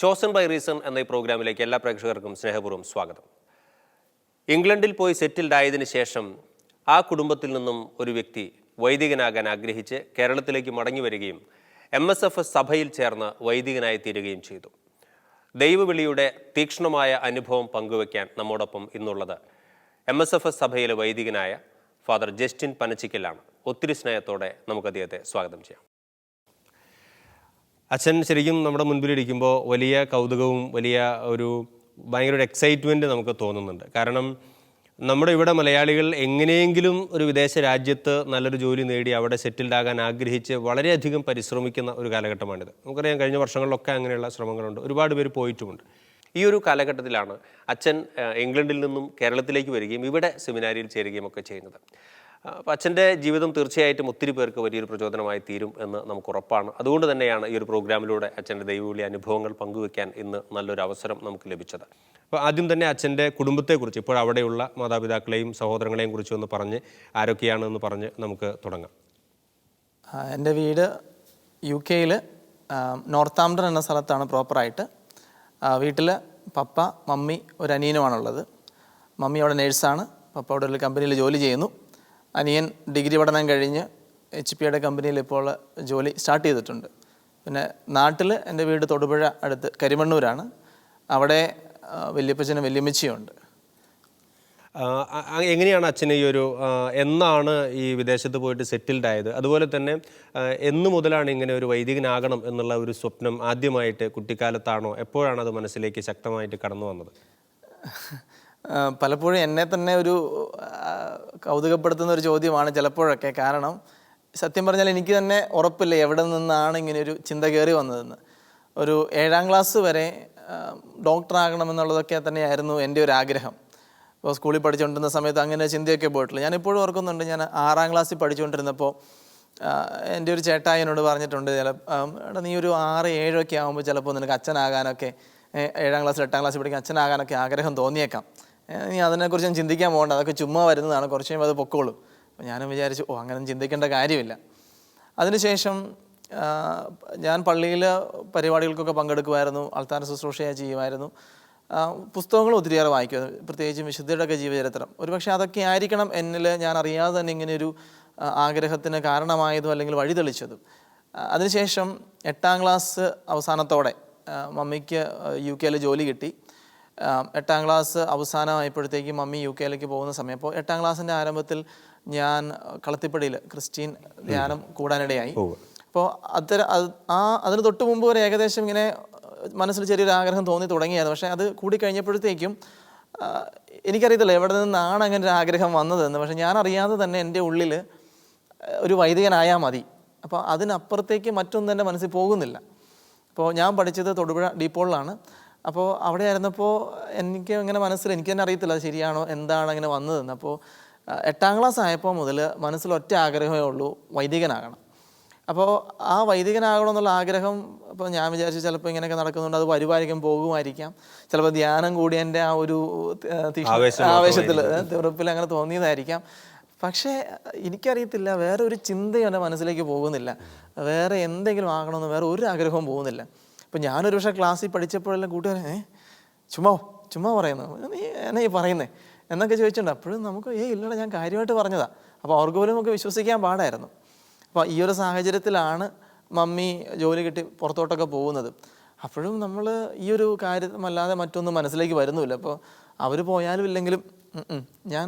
Chosen by reason എന്ന ഈ പ്രോഗ്രാമിലേക്ക് എല്ലാ പ്രേക്ഷകർക്കും സ്നേഹപൂർവ്വം സ്വാഗതം. ഇംഗ്ലണ്ടിൽ പോയി സെറ്റിൽഡ് ആയതിനു ശേഷം ആ കുടുംബത്തിൽ നിന്നും ഒരു വ്യക്തി വൈദികനാകാൻ ആഗ്രഹിച്ച് കേരളത്തിലേക്ക് മടങ്ങി വരികയും MSFS സഭയിൽ ചേർന്ന് വൈദികനായി തീരുകയും ചെയ്തു. ദൈവവിളിയുടെ തീക്ഷ്ണമായ അനുഭവം പങ്കുവയ്ക്കാൻ നമ്മോടൊപ്പം ഇന്നുള്ളത് MSFS സഭയിലെ വൈദികനായ ഫാദർ ജസ്റ്റിൻ പനച്ചിക്കലാണ്. ഒത്തിരി സ്നേഹത്തോടെ നമുക്ക് അദ്ദേഹത്തെ സ്വാഗതം ചെയ്യാം. അച്ഛൻ ശരിക്കും നമ്മുടെ മുൻപിലിരിക്കുമ്പോൾ വലിയ കൗതുകവും വലിയ ഭയങ്കര ഒരു എക്സൈറ്റ്മെൻറ്റ് നമുക്ക് തോന്നുന്നുണ്ട്. കാരണം നമ്മുടെ ഇവിടെ മലയാളികൾ എങ്ങനെയെങ്കിലും ഒരു വിദേശ രാജ്യത്ത് നല്ലൊരു ജോലി നേടി അവിടെ സെറ്റിൽഡ് ആകാൻ ആഗ്രഹിച്ച് വളരെയധികം പരിശ്രമിക്കുന്ന ഒരു കാലഘട്ടമാണിത്. നമുക്കറിയാം, കഴിഞ്ഞ വർഷങ്ങളിലൊക്കെ അങ്ങനെയുള്ള ശ്രമങ്ങളുണ്ട്, ഒരുപാട് പേര് പോയിട്ടുമുണ്ട്. ഈ ഒരു കാലഘട്ടത്തിലാണ് അച്ഛൻ ഇംഗ്ലണ്ടിൽ നിന്നും കേരളത്തിലേക്ക് വരികയും ഇവിടെ സെമിനാരിയിൽ ചേരുകയും ഒക്കെ ചെയ്യുന്നത്. അപ്പോൾ അച്ഛൻ്റെ ജീവിതം തീർച്ചയായിട്ടും ഒത്തിരി പേർക്ക് വലിയൊരു പ്രചോദനമായി തീരും എന്ന് നമുക്ക് ഉറപ്പാണ്. അതുകൊണ്ട് തന്നെയാണ് ഈ ഒരു പ്രോഗ്രാമിലൂടെ അച്ഛൻ്റെ ദൈവവിളി അനുഭവങ്ങൾ പങ്കുവയ്ക്കാൻ ഇന്ന് നല്ലൊരു അവസരം നമുക്ക് ലഭിച്ചത്. അപ്പോൾ ആദ്യം തന്നെ അച്ഛൻ്റെ കുടുംബത്തെക്കുറിച്ച്, ഇപ്പോൾ അവിടെയുള്ള മാതാപിതാക്കളെയും സഹോദരങ്ങളെയും കുറിച്ച് ഒന്ന് പറഞ്ഞ് ആരൊക്കെയാണെന്ന് പറഞ്ഞ് നമുക്ക് തുടങ്ങാം. എൻ്റെ വീട് UK നോർത്താംപ്ടൺ എന്ന സ്ഥലത്താണ് പ്രോപ്പറായിട്ട്. വീട്ടിൽ പപ്പ, മമ്മി, ഒരു അനിയനുമാണുള്ളത്. മമ്മി അവിടെ നേഴ്സാണ്, പപ്പ അവിടെ ഒരു കമ്പനിയിൽ ജോലി ചെയ്യുന്നു. അനിയൻ ഡിഗ്രി പഠനം കഴിഞ്ഞ് HP കമ്പനിയിൽ ഇപ്പോൾ ജോലി സ്റ്റാർട്ട് ചെയ്തിട്ടുണ്ട്. പിന്നെ നാട്ടിൽ എൻ്റെ വീട് തൊടുപുഴ അടുത്ത് കരിമണ്ണൂരാണ്. അവിടെ വല്യപ്പച്ചനും വല്യമ്മച്ചിയുണ്ട്. എങ്ങനെയാണ് അച്ഛന് എന്നാണ് ഈ വിദേശത്ത് പോയിട്ട് സെറ്റിൽഡ് ആയത്? അതുപോലെ തന്നെ എന്നു മുതലാണ് ഇങ്ങനെ ഒരു വൈദികനാകണം എന്നുള്ള ഒരു സ്വപ്നം ആദ്യമായിട്ട് കുട്ടിക്കാലത്താണോ, എപ്പോഴാണ് അത് മനസ്സിലേക്ക് ശക്തമായിട്ട് കടന്നു വന്നത്? പലപ്പോഴും എന്നെ തന്നെ ഒരു കൗതുകപ്പെടുത്തുന്ന ഒരു ചോദ്യമാണ് ചിലപ്പോഴൊക്കെ. കാരണം സത്യം പറഞ്ഞാൽ എനിക്ക് തന്നെ ഉറപ്പില്ല എവിടെ നിന്നാണ് ഇങ്ങനെയൊരു ചിന്ത കയറി വന്നതെന്ന്. ഒരു 7ാം ക്ലാസ് വരെ ഡോക്ടറാകണമെന്നുള്ളതൊക്കെ തന്നെയായിരുന്നു എൻ്റെ ഒരു ആഗ്രഹം. ഇപ്പോൾ സ്കൂളിൽ പഠിച്ചുകൊണ്ടിരുന്ന സമയത്ത് അങ്ങനെ ചിന്തയൊക്കെ പോയിട്ടില്ല. ഞാനിപ്പോഴും ഓർക്കുന്നുണ്ട്, ഞാൻ 6ാം ക്ലാസ്സിൽ പഠിച്ചുകൊണ്ടിരുന്നപ്പോൾ എൻ്റെ ഒരു ചേട്ടായനോട് പറഞ്ഞിട്ടുണ്ട്, നീ ഒരു 6, 7 ആകുമ്പോൾ ചിലപ്പോൾ നിനക്ക് അച്ഛനാകാനൊക്കെ, 7ാം ക്ലാസ്സിൽ 8ാം ക്ലാസ്സിൽ പഠിക്കാൻ അച്ഛനാകാനൊക്കെ ആഗ്രഹം തോന്നിയേക്കാം, നീ അതിനെക്കുറിച്ചൊന്നും ചിന്തിക്കാൻ പോകണ്ട, അതൊക്കെ ചുമ്മാ വരുന്നതാണ്, കുറച്ച് കഴിയുമ്പോൾ അത് പൊക്കോളും. അപ്പോൾ ഞാനും വിചാരിച്ചു, അങ്ങനെ ചിന്തിക്കേണ്ട കാര്യമില്ല. അതിനുശേഷം ഞാൻ പള്ളിയിൽ പരിപാടികൾക്കൊക്കെ പങ്കെടുക്കുമായിരുന്നു, ആൾത്താര ശുശ്രൂഷയായി ചെയ്യുമായിരുന്നു. പുസ്തകങ്ങൾ ഒത്തിരിയേറെ വായിക്കുമായിരുന്നു, പ്രത്യേകിച്ചും വിശുദ്ധയുടെയൊക്കെ ജീവചരിത്രം. ഒരുപക്ഷെ അതൊക്കെ ആയിരിക്കണം എന്നിൽ ഞാൻ അറിയാതെ തന്നെ ഇങ്ങനെയൊരു ആഗ്രഹത്തിന് കാരണമായതും അല്ലെങ്കിൽ വഴി തെളിച്ചതും. അതിനുശേഷം 8ാം ക്ലാസ് അവസാനത്തോടെ മമ്മിക്ക് UK ജോലി കിട്ടി. 8ാം ക്ലാസ് അവസാനമായപ്പോഴത്തേക്ക് മമ്മി UK പോകുന്ന സമയം, അപ്പോൾ 8ാം ക്ലാസ്സിൻ്റെ ആരംഭത്തിൽ ഞാൻ കളത്തിപ്പടിയിൽ ക്രിസ്ത്യൻ ധ്യാനം കൂടാനിടയായി. അപ്പോൾ അതിന് തൊട്ട് മുമ്പ് വരെ ഏകദേശം ഇങ്ങനെ മനസ്സിൽ ചെറിയൊരു ആഗ്രഹം തോന്നി തുടങ്ങിയായിരുന്നു. പക്ഷേ അത് കൂടിക്കഴിഞ്ഞപ്പോഴത്തേക്കും എനിക്കറിയത്തില്ല എവിടെ നിന്നാണ് അങ്ങനെ ഒരു ആഗ്രഹം വന്നതെന്ന്. പക്ഷേ ഞാനറിയാതെ തന്നെ എൻ്റെ ഉള്ളിൽ ഒരു വൈദികനായാൽ മതി, അപ്പോൾ അതിനപ്പുറത്തേക്ക് മറ്റൊന്നും എൻ്റെ മനസ്സിൽ പോകുന്നില്ല. അപ്പോൾ ഞാൻ പഠിച്ചത് തൊടുപുഴ ഡീപ്പോളിലാണ്. അപ്പോൾ അവിടെ ആയിരുന്നപ്പോൾ എനിക്ക് ഇങ്ങനെ എനിക്ക് തന്നെ അറിയത്തില്ല അത് ശരിയാണോ എന്താണ് അങ്ങനെ വന്നതെന്ന്. അപ്പോൾ 8ാം ക്ലാസ് ആയപ്പോൾ മുതൽ മനസ്സിൽ ഒറ്റ ആഗ്രഹമേ ഉള്ളൂ, വൈദികനാകണം. അപ്പോൾ ആ വൈദികനാകണമെന്നുള്ള ആഗ്രഹം, അപ്പോൾ ഞാൻ വിചാരിച്ചു ചിലപ്പോൾ ഇങ്ങനെയൊക്കെ നടക്കുന്നുണ്ട്, അത് വരുമായിരിക്കും, പോകുമായിരിക്കാം, ചിലപ്പോൾ ധ്യാനം കൂടി എൻ്റെ ആ ഒരു ആവേശത്തിൽ തീർപ്പിൽ അങ്ങനെ തോന്നിയതായിരിക്കാം. പക്ഷേ എനിക്കറിയത്തില്ല, വേറെ ഒരു ചിന്തയും എൻ്റെ മനസ്സിലേക്ക് പോകുന്നില്ല, വേറെ എന്തെങ്കിലും ആകണമെന്ന് വേറെ ഒരു ആഗ്രഹവും പോകുന്നില്ല. അപ്പോൾ ഞാനൊരു പക്ഷേ ക്ലാസ്സിൽ പഠിച്ചപ്പോഴെല്ലാം കൂട്ടുകാരെ ചുമ്മാ പറയുന്നു, നീ എന്നെ ഈ പറയുന്നേ എന്നൊക്കെ ചോദിച്ചിട്ടുണ്ട്. അപ്പോഴും നമുക്ക് ഇല്ലടാ, ഞാൻ കാര്യമായിട്ട് പറഞ്ഞതാണ്. അപ്പോൾ അവർക്ക് പോലും നമുക്ക് വിശ്വസിക്കാൻ പാടായിരുന്നു. അപ്പോൾ ഈ ഒരു സാഹചര്യത്തിലാണ് മമ്മി ജോലി കിട്ടി പുറത്തോട്ടൊക്കെ പോകുന്നത്. അപ്പോഴും നമ്മൾ ഈ ഒരു കാര്യമല്ലാതെ മറ്റൊന്നും മനസ്സിലേക്ക് വരുന്നുമില്ല. അപ്പോൾ അവർ പോയാലും ഇല്ലെങ്കിലും ഞാൻ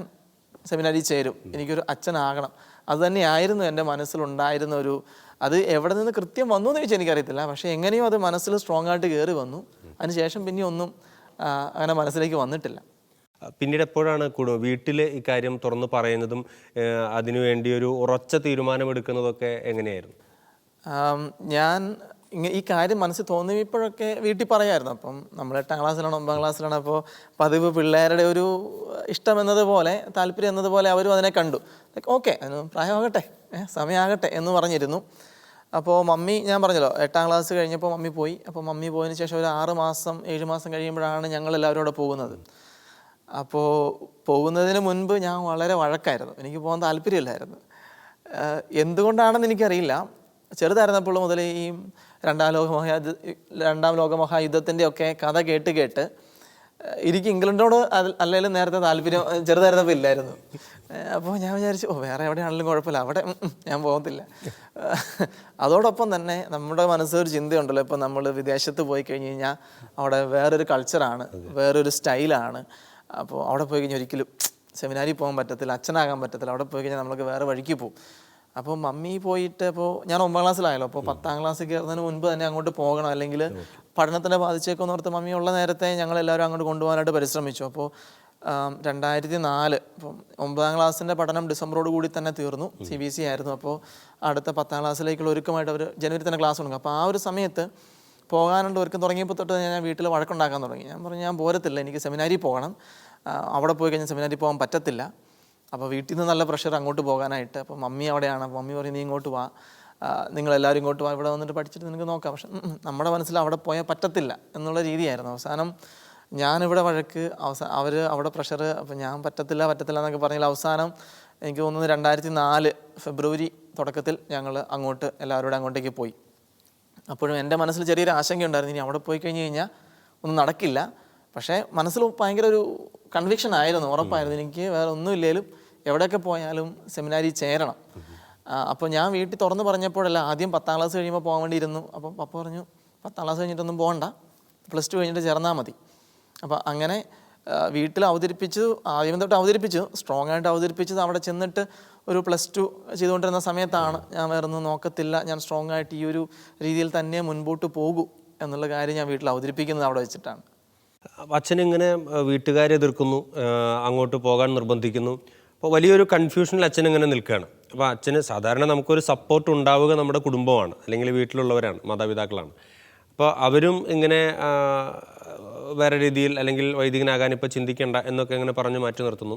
സെമിനാരിൽ ചേരും, എനിക്കൊരു അച്ഛനാകണം, അത് തന്നെയായിരുന്നു എൻ്റെ മനസ്സിലുണ്ടായിരുന്ന ഒരു. അത് എവിടെ നിന്ന് കൃത്യം വന്നു എന്ന് ചോദിച്ചാൽ എനിക്കറിയത്തില്ല, പക്ഷേ എങ്ങനെയോ അത് മനസ്സിൽ സ്ട്രോങ് ആയിട്ട് കയറി വന്നു. അതിനുശേഷം പിന്നെ ഒന്നും അങ്ങനെ മനസ്സിലേക്ക് വന്നിട്ടില്ല. പിന്നീട് എപ്പോഴാണ് വീട്ടിൽ ഇക്കാര്യം തുറന്ന് പറയുന്നതും അതിനുവേണ്ടി ഒരു ഉറച്ച തീരുമാനമെടുക്കുന്നതൊക്കെ എങ്ങനെയായിരുന്നു? ഞാൻ ഈ കാര്യം മനസ്സിൽ തോന്നിയപ്പോഴൊക്കെ വീട്ടിൽ പറയായിരുന്നു. അപ്പം നമ്മൾ 8ാം ക്ലാസ്സിലാണ് 9ാം ക്ലാസ്സിലാണ്, അപ്പോൾ പതിവ് പിള്ളേരുടെ ഒരു ഇഷ്ടം എന്നതുപോലെ, താല്പര്യം എന്നതുപോലെ അവരും അതിനെ കണ്ടു. ഓക്കെ, അതിന് പ്രായമാകട്ടെ, സമയമാകട്ടെ എന്ന് പറഞ്ഞിരുന്നു. അപ്പോൾ മമ്മി, ഞാൻ പറഞ്ഞല്ലോ 8ാം ക്ലാസ് കഴിഞ്ഞപ്പോൾ മമ്മി പോയി. അപ്പോൾ മമ്മി പോയതിന് ശേഷം ഒരു 6 മാസം 7 മാസം കഴിയുമ്പോഴാണ് ഞങ്ങളെല്ലാവരും കൂടെ പോകുന്നത്. അപ്പോൾ പോകുന്നതിന് മുൻപ് ഞാൻ വളരെ വഴക്കായിരുന്നു, എനിക്ക് പോകാൻ താല്പര്യമില്ലായിരുന്നു. എന്തുകൊണ്ടാണെന്ന് എനിക്കറിയില്ല. ചെറുതായിരുന്നപ്പോൾ മുതൽ ഈ രണ്ടാം ലോകമഹായുദ്ധത്തിൻ്റെ ഒക്കെ കഥ കേട്ട് കേട്ട് എനിക്ക് ഇംഗ്ലണ്ടിനോട് അല്ലെങ്കിലും നേരത്തെ താല്പര്യം ചെറുതായിരുന്നപ്പോൾ ഇല്ലായിരുന്നു. അപ്പോൾ ഞാൻ വിചാരിച്ചു വേറെ എവിടെയാണെങ്കിലും കുഴപ്പമില്ല, അവിടെ ഞാൻ പോകത്തില്ല. അതോടൊപ്പം തന്നെ നമ്മുടെ മനസ്സൊരു ചിന്തയുണ്ടല്ലോ, ഇപ്പം നമ്മൾ വിദേശത്ത് പോയി കഴിഞ്ഞ് കഴിഞ്ഞാൽ അവിടെ വേറൊരു കൾച്ചറാണ്, വേറൊരു സ്റ്റൈലാണ്. അപ്പോൾ അവിടെ പോയി കഴിഞ്ഞാൽ ഒരിക്കലും സെമിനാരിൽ പോകാൻ പറ്റത്തില്ല, അച്ഛനാകാൻ പറ്റത്തില്ല. അവിടെ പോയി കഴിഞ്ഞാൽ നമ്മൾക്ക് വേറെ വഴിക്ക് പോകും. അപ്പോൾ മമ്മി പോയിട്ട് അപ്പോൾ ഞാൻ 9ാം ക്ലാസ്സിലായല്ലോ, അപ്പോൾ 10ാം ക്ലാസ്സിൽ കയറുന്നതിന് മുൻപ് തന്നെ അങ്ങോട്ട് പോകണം, അല്ലെങ്കിൽ പഠനത്തിനെ ബാധിച്ചേക്കെന്ന് ഓർത്ത് മമ്മി ഉള്ള നേരത്തെ ഞങ്ങളെല്ലാവരും അങ്ങോട്ട് കൊണ്ടുപോകാനായിട്ട് പരിശ്രമിച്ചു. അപ്പോൾ 2004 ഇപ്പം 9ാം ക്ലാസ്സിൻ്റെ പഠനം ഡിസംബറോട് കൂടി തന്നെ തീർന്നു. CBSE ആയിരുന്നു. അപ്പോൾ അടുത്ത 10ാം ക്ലാസ്സിലേക്കുള്ള ഒരുക്കമായിട്ട് അവർ ജനുവരി തന്നെ ക്ലാസ് തുടങ്ങും. അപ്പോൾ ആ ഒരു സമയത്ത് പോകാനുള്ള ഒരുക്കം തുടങ്ങിയപ്പോൾ തൊട്ട് ഞാൻ വീട്ടിൽ വഴക്കുണ്ടാക്കാൻ തുടങ്ങി. ഞാൻ പറഞ്ഞു ഞാൻ പോരത്തില്ല, എനിക്ക് സെമിനാരിൽ പോകണം, അവിടെ പോയി കഴിഞ്ഞാൽ സെമിനാരിൽ പോകാൻ പറ്റത്തില്ല. അപ്പോൾ വീട്ടിൽ നിന്ന് നല്ല പ്രഷർ അങ്ങോട്ട് പോകാനായിട്ട്. അപ്പോൾ മമ്മി അവിടെയാണ്. അപ്പോൾ മമ്മി പറയും നീ ഇങ്ങോട്ട് വാ, നിങ്ങളെല്ലാവരും ഇങ്ങോട്ട് വാ, ഇവിടെ വന്നിട്ട് പഠിച്ചിട്ട് നിനക്ക് നോക്കാം. പക്ഷെ നമ്മുടെ മനസ്സിൽ അവിടെ പോയാൽ പറ്റത്തില്ല എന്നുള്ള രീതിയായിരുന്നു. അവസാനം ഞാനിവിടെ വഴക്ക്, അവർ അവിടെ പ്രഷർ, അപ്പോൾ ഞാൻ പറ്റത്തില്ല എന്നൊക്കെ പറഞ്ഞാൽ അവസാനം എനിക്ക് തോന്നുന്നത് 2004 ഫെബ്രുവരി തുടക്കത്തിൽ ഞങ്ങൾ എല്ലാവരും അങ്ങോട്ടേക്ക് പോയി. അപ്പോഴും എൻ്റെ മനസ്സിൽ ചെറിയൊരു ആശങ്കയുണ്ടായിരുന്നു, ഇനി അവിടെ പോയി കഴിഞ്ഞ് കഴിഞ്ഞാൽ ഒന്നും നടക്കില്ല. പക്ഷേ മനസ്സിൽ ഭയങ്കര ഒരു കൺവിക്ഷൻ ആയിരുന്നു, ഉറപ്പായിരുന്നു എനിക്ക് വേറെ ഒന്നുമില്ലേലും എവിടെയൊക്കെ പോയാലും സെമിനാരി ചേരണം. അപ്പോൾ ഞാൻ വീട്ടിൽ തുറന്ന് പറഞ്ഞപ്പോഴല്ല, ആദ്യം 10ാം ക്ലാസ് കഴിയുമ്പോൾ പോകാൻ വേണ്ടി ഇരുന്നു. അപ്പം പപ്പ പറഞ്ഞു 10ാം ക്ലാസ് കഴിഞ്ഞിട്ടൊന്നും പോകണ്ട, +2 കഴിഞ്ഞിട്ട് ചേർന്നാൽ മതി. അപ്പോൾ അങ്ങനെ വീട്ടിൽ ആദ്യം തൊട്ട് അവതരിപ്പിച്ചു, സ്ട്രോങ് ആയിട്ട് അവതരിപ്പിച്ചത് അവിടെ ചെന്നിട്ട് ഒരു +2 ചെയ്തുകൊണ്ടിരുന്ന സമയത്താണ് ഞാൻ വേറെ ഒന്നും നോക്കത്തില്ല, ഞാൻ സ്ട്രോങ് ആയിട്ട് ഈ ഒരു രീതിയിൽ തന്നെ മുൻപോട്ട് പോകൂ എന്നുള്ള കാര്യം ഞാൻ വീട്ടിൽ അവതരിപ്പിക്കുന്നത് അവിടെ വെച്ചിട്ടാണ്. അച്ഛനിങ്ങനെ വീട്ടുകാരെ എതിർക്കുന്നു, അങ്ങോട്ട് പോകാൻ നിർബന്ധിക്കുന്നു. അപ്പോൾ വലിയൊരു കൺഫ്യൂഷനിൽ അച്ഛനിങ്ങനെ നിൽക്കുകയാണ്. അപ്പോൾ അച്ഛന് സാധാരണ നമുക്കൊരു സപ്പോർട്ട് ഉണ്ടാവുക നമ്മുടെ കുടുംബമാണ്, അല്ലെങ്കിൽ വീട്ടിലുള്ളവരാണ്, മാതാപിതാക്കളാണ്. അപ്പോൾ അവരും ഇങ്ങനെ വേറെ രീതിയിൽ അല്ലെങ്കിൽ വൈദികനാകാൻ ഇപ്പോൾ ചിന്തിക്കേണ്ട എന്നൊക്കെ ഇങ്ങനെ പറഞ്ഞു മാറ്റി നിർത്തുന്നു.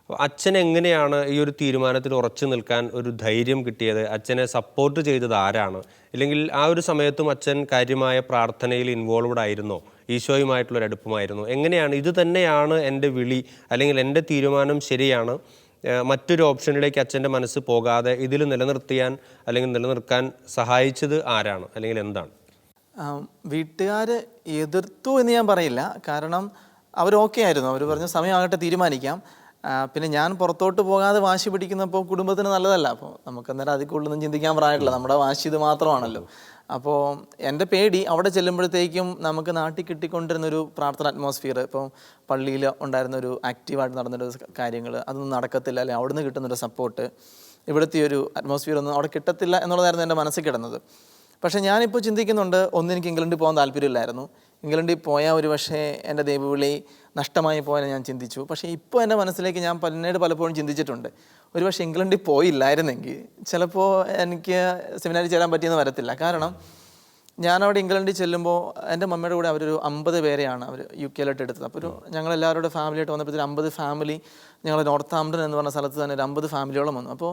അപ്പോൾ അച്ഛൻ എങ്ങനെയാണ് ഈ ഒരു തീരുമാനത്തിൽ ഉറച്ചു നിൽക്കാൻ ഒരു ധൈര്യം കിട്ടിയത്? അച്ഛനെ സപ്പോർട്ട് ചെയ്തത് ആരാണ്? ഇല്ലെങ്കിൽ ആ ഒരു സമയത്തും അച്ഛൻ കാര്യമായ പ്രാർത്ഥനയിൽ ഇൻവോൾവ്ഡ് ആയിരുന്നോ? ഈശോയുമായിട്ടുള്ളൊരു അടുപ്പമായിരുന്നു? എങ്ങനെയാണ് ഇത് തന്നെയാണ് എൻ്റെ വിളി, അല്ലെങ്കിൽ എൻ്റെ തീരുമാനം ശരിയാണ്, മറ്റൊരു ഓപ്ഷനിലേക്ക് അച്ഛൻ്റെ മനസ്സ് പോകാതെ ഇതിൽ നിലനിർത്താൻ സഹായിച്ചത് ആരാണ്, അല്ലെങ്കിൽ എന്താണ്? വീട്ടുകാർ എതിർത്തു എന്ന് ഞാൻ പറയില്ല, കാരണം അവർ ഓക്കെ ആയിരുന്നു. അവർ പറഞ്ഞു സമയമാകട്ടെ തീരുമാനിക്കാം. പിന്നെ ഞാൻ പുറത്തോട്ട് പോകാതെ വാശി പിടിക്കുന്നപ്പോൾ കുടുംബത്തിന് നല്ലതല്ല. അപ്പോൾ നമുക്ക് അന്നേരം അതിൽ കൂടുതലൊന്നും ചിന്തിക്കാൻ പ്രായമില്ല, നമ്മുടെ വാശി ഇത് മാത്രമാണല്ലോ. അപ്പോൾ എൻ്റെ പേടി അവിടെ ചെല്ലുമ്പോഴത്തേക്കും നമുക്ക് നാട്ടിൽ കിട്ടിക്കൊണ്ടിരുന്നൊരു പ്രാർത്ഥന അറ്റ്മോസ്ഫിയർ, ഇപ്പോൾ പള്ളിയിൽ ഉണ്ടായിരുന്നൊരു ആക്റ്റീവായിട്ട് നടന്നൊരു കാര്യങ്ങൾ അതൊന്നും നടക്കത്തില്ല, അല്ലെങ്കിൽ അവിടെ നിന്ന് കിട്ടുന്നൊരു സപ്പോർട്ട്, ഇവിടുത്തെ ഒരു അറ്റ്മോസ്ഫിയർ ഒന്നും അവിടെ കിട്ടത്തില്ല എന്നുള്ളതായിരുന്നു എൻ്റെ മനസ്സിൽ കിടന്നത്. പക്ഷേ ഞാനിപ്പോൾ ചിന്തിക്കുന്നുണ്ട്, എനിക്ക് ഇംഗ്ലണ്ടിൽ പോകാൻ താല്പര്യമില്ലായിരുന്നു. ഇംഗ്ലണ്ടിൽ പോയാൽ ഒരു പക്ഷേ എൻ്റെ ദൈവവിളി നഷ്ടമായി പോകാൻ ഞാൻ ചിന്തിച്ചു. പക്ഷേ ഇപ്പോൾ എൻ്റെ മനസ്സിലേക്ക് ഞാൻ പലപ്പോഴും ചിന്തിച്ചിട്ടുണ്ട്, ഒരു പക്ഷേ ഇംഗ്ലണ്ടിൽ പോയില്ലായിരുന്നെങ്കിൽ ചിലപ്പോൾ എനിക്ക് സെമിനാരിൽ ചേരാൻ പറ്റിയെന്ന് വരത്തില്ല. കാരണം ഞാനവിടെ ഇംഗ്ലണ്ടിൽ ചെല്ലുമ്പോൾ എൻ്റെ മമ്മിയുടെ കൂടെ അവരൊരു 50 പേരെയാണ് അവർ UK എടുത്തത്. അപ്പോൾ ഞങ്ങളെല്ലാവരുടെ ഫാമിലിയായിട്ട് വന്നപ്പോൾ 50 ഫാമിലി, ഞങ്ങൾ നോർത്താംപ്ടൺ എന്ന് പറഞ്ഞ സ്ഥലത്ത് തന്നെ ഒരു 50 ഫാമിലിയോളം വന്നു. അപ്പോൾ